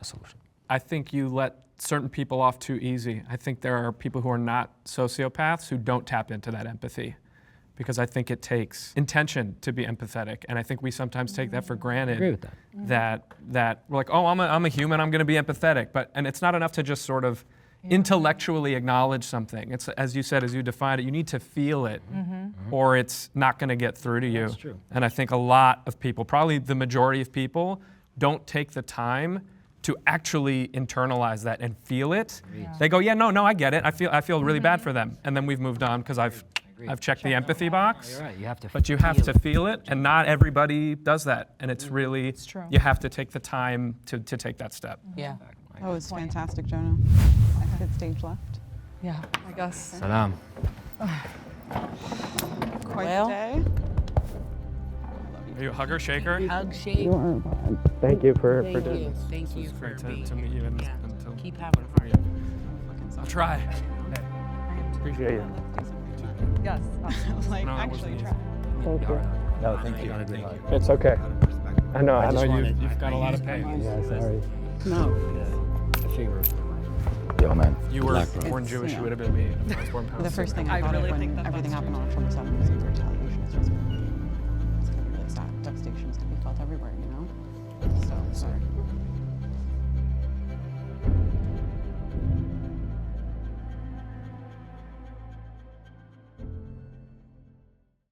S5: a solution.
S2: I think you let certain people off too easy. I think there are people who are not sociopaths who don't tap into that empathy, because I think it takes intention to be empathetic, and I think we sometimes take that for granted.
S5: I agree with that.
S2: That we're like, oh, I'm a human, I'm going to be empathetic, and it's not enough to just sort of intellectually acknowledge something. It's, as you said, as you defined it, you need to feel it, or it's not going to get through to you.
S5: That's true.
S2: And I think a lot of people, probably the majority of people, don't take the time to actually internalize that and feel it. They go, yeah, no, I get it. I feel really bad for them, and then we've moved on because I've checked the empathy box.
S5: You're right. You have to.
S2: But you have to feel it, and not everybody does that. And it's really,
S1: true.
S2: you have to take the time to take that step.
S3: Yeah.
S4: That was fantastic, Jonah. I had stage left.
S1: Yeah, I guess.
S5: Salam.
S4: Quite
S3: Well-
S4: the day.
S2: Are you a hugger, shaker?
S3: Hug, shake.
S2: Thank you for
S3: Thank
S2: doing
S3: you.
S2: this.
S3: Thank you
S2: It's
S3: for
S2: great
S3: being
S2: to meet you
S3: here.
S2: and
S3: Yeah.
S2: to
S3: Keep having
S2: learn from you. I'll try. Appreciate you.
S1: Yes.
S4: Like,
S2: No, that
S4: actually
S2: wasn't
S4: try.
S2: No, thank you. It's okay. I know you've got a lot of pain.
S4: No.
S7: Yo, man.
S2: You were
S7: Black bro.
S2: born Jewish,
S4: yeah.
S2: you would have been me. If I was born
S4: The
S2: Palestinian.
S4: first thing I thought of when everything happened on October 7th was retaliation. It's just, it's gonna be really sad. Devastation is gonna be felt everywhere, you know? So, sorry.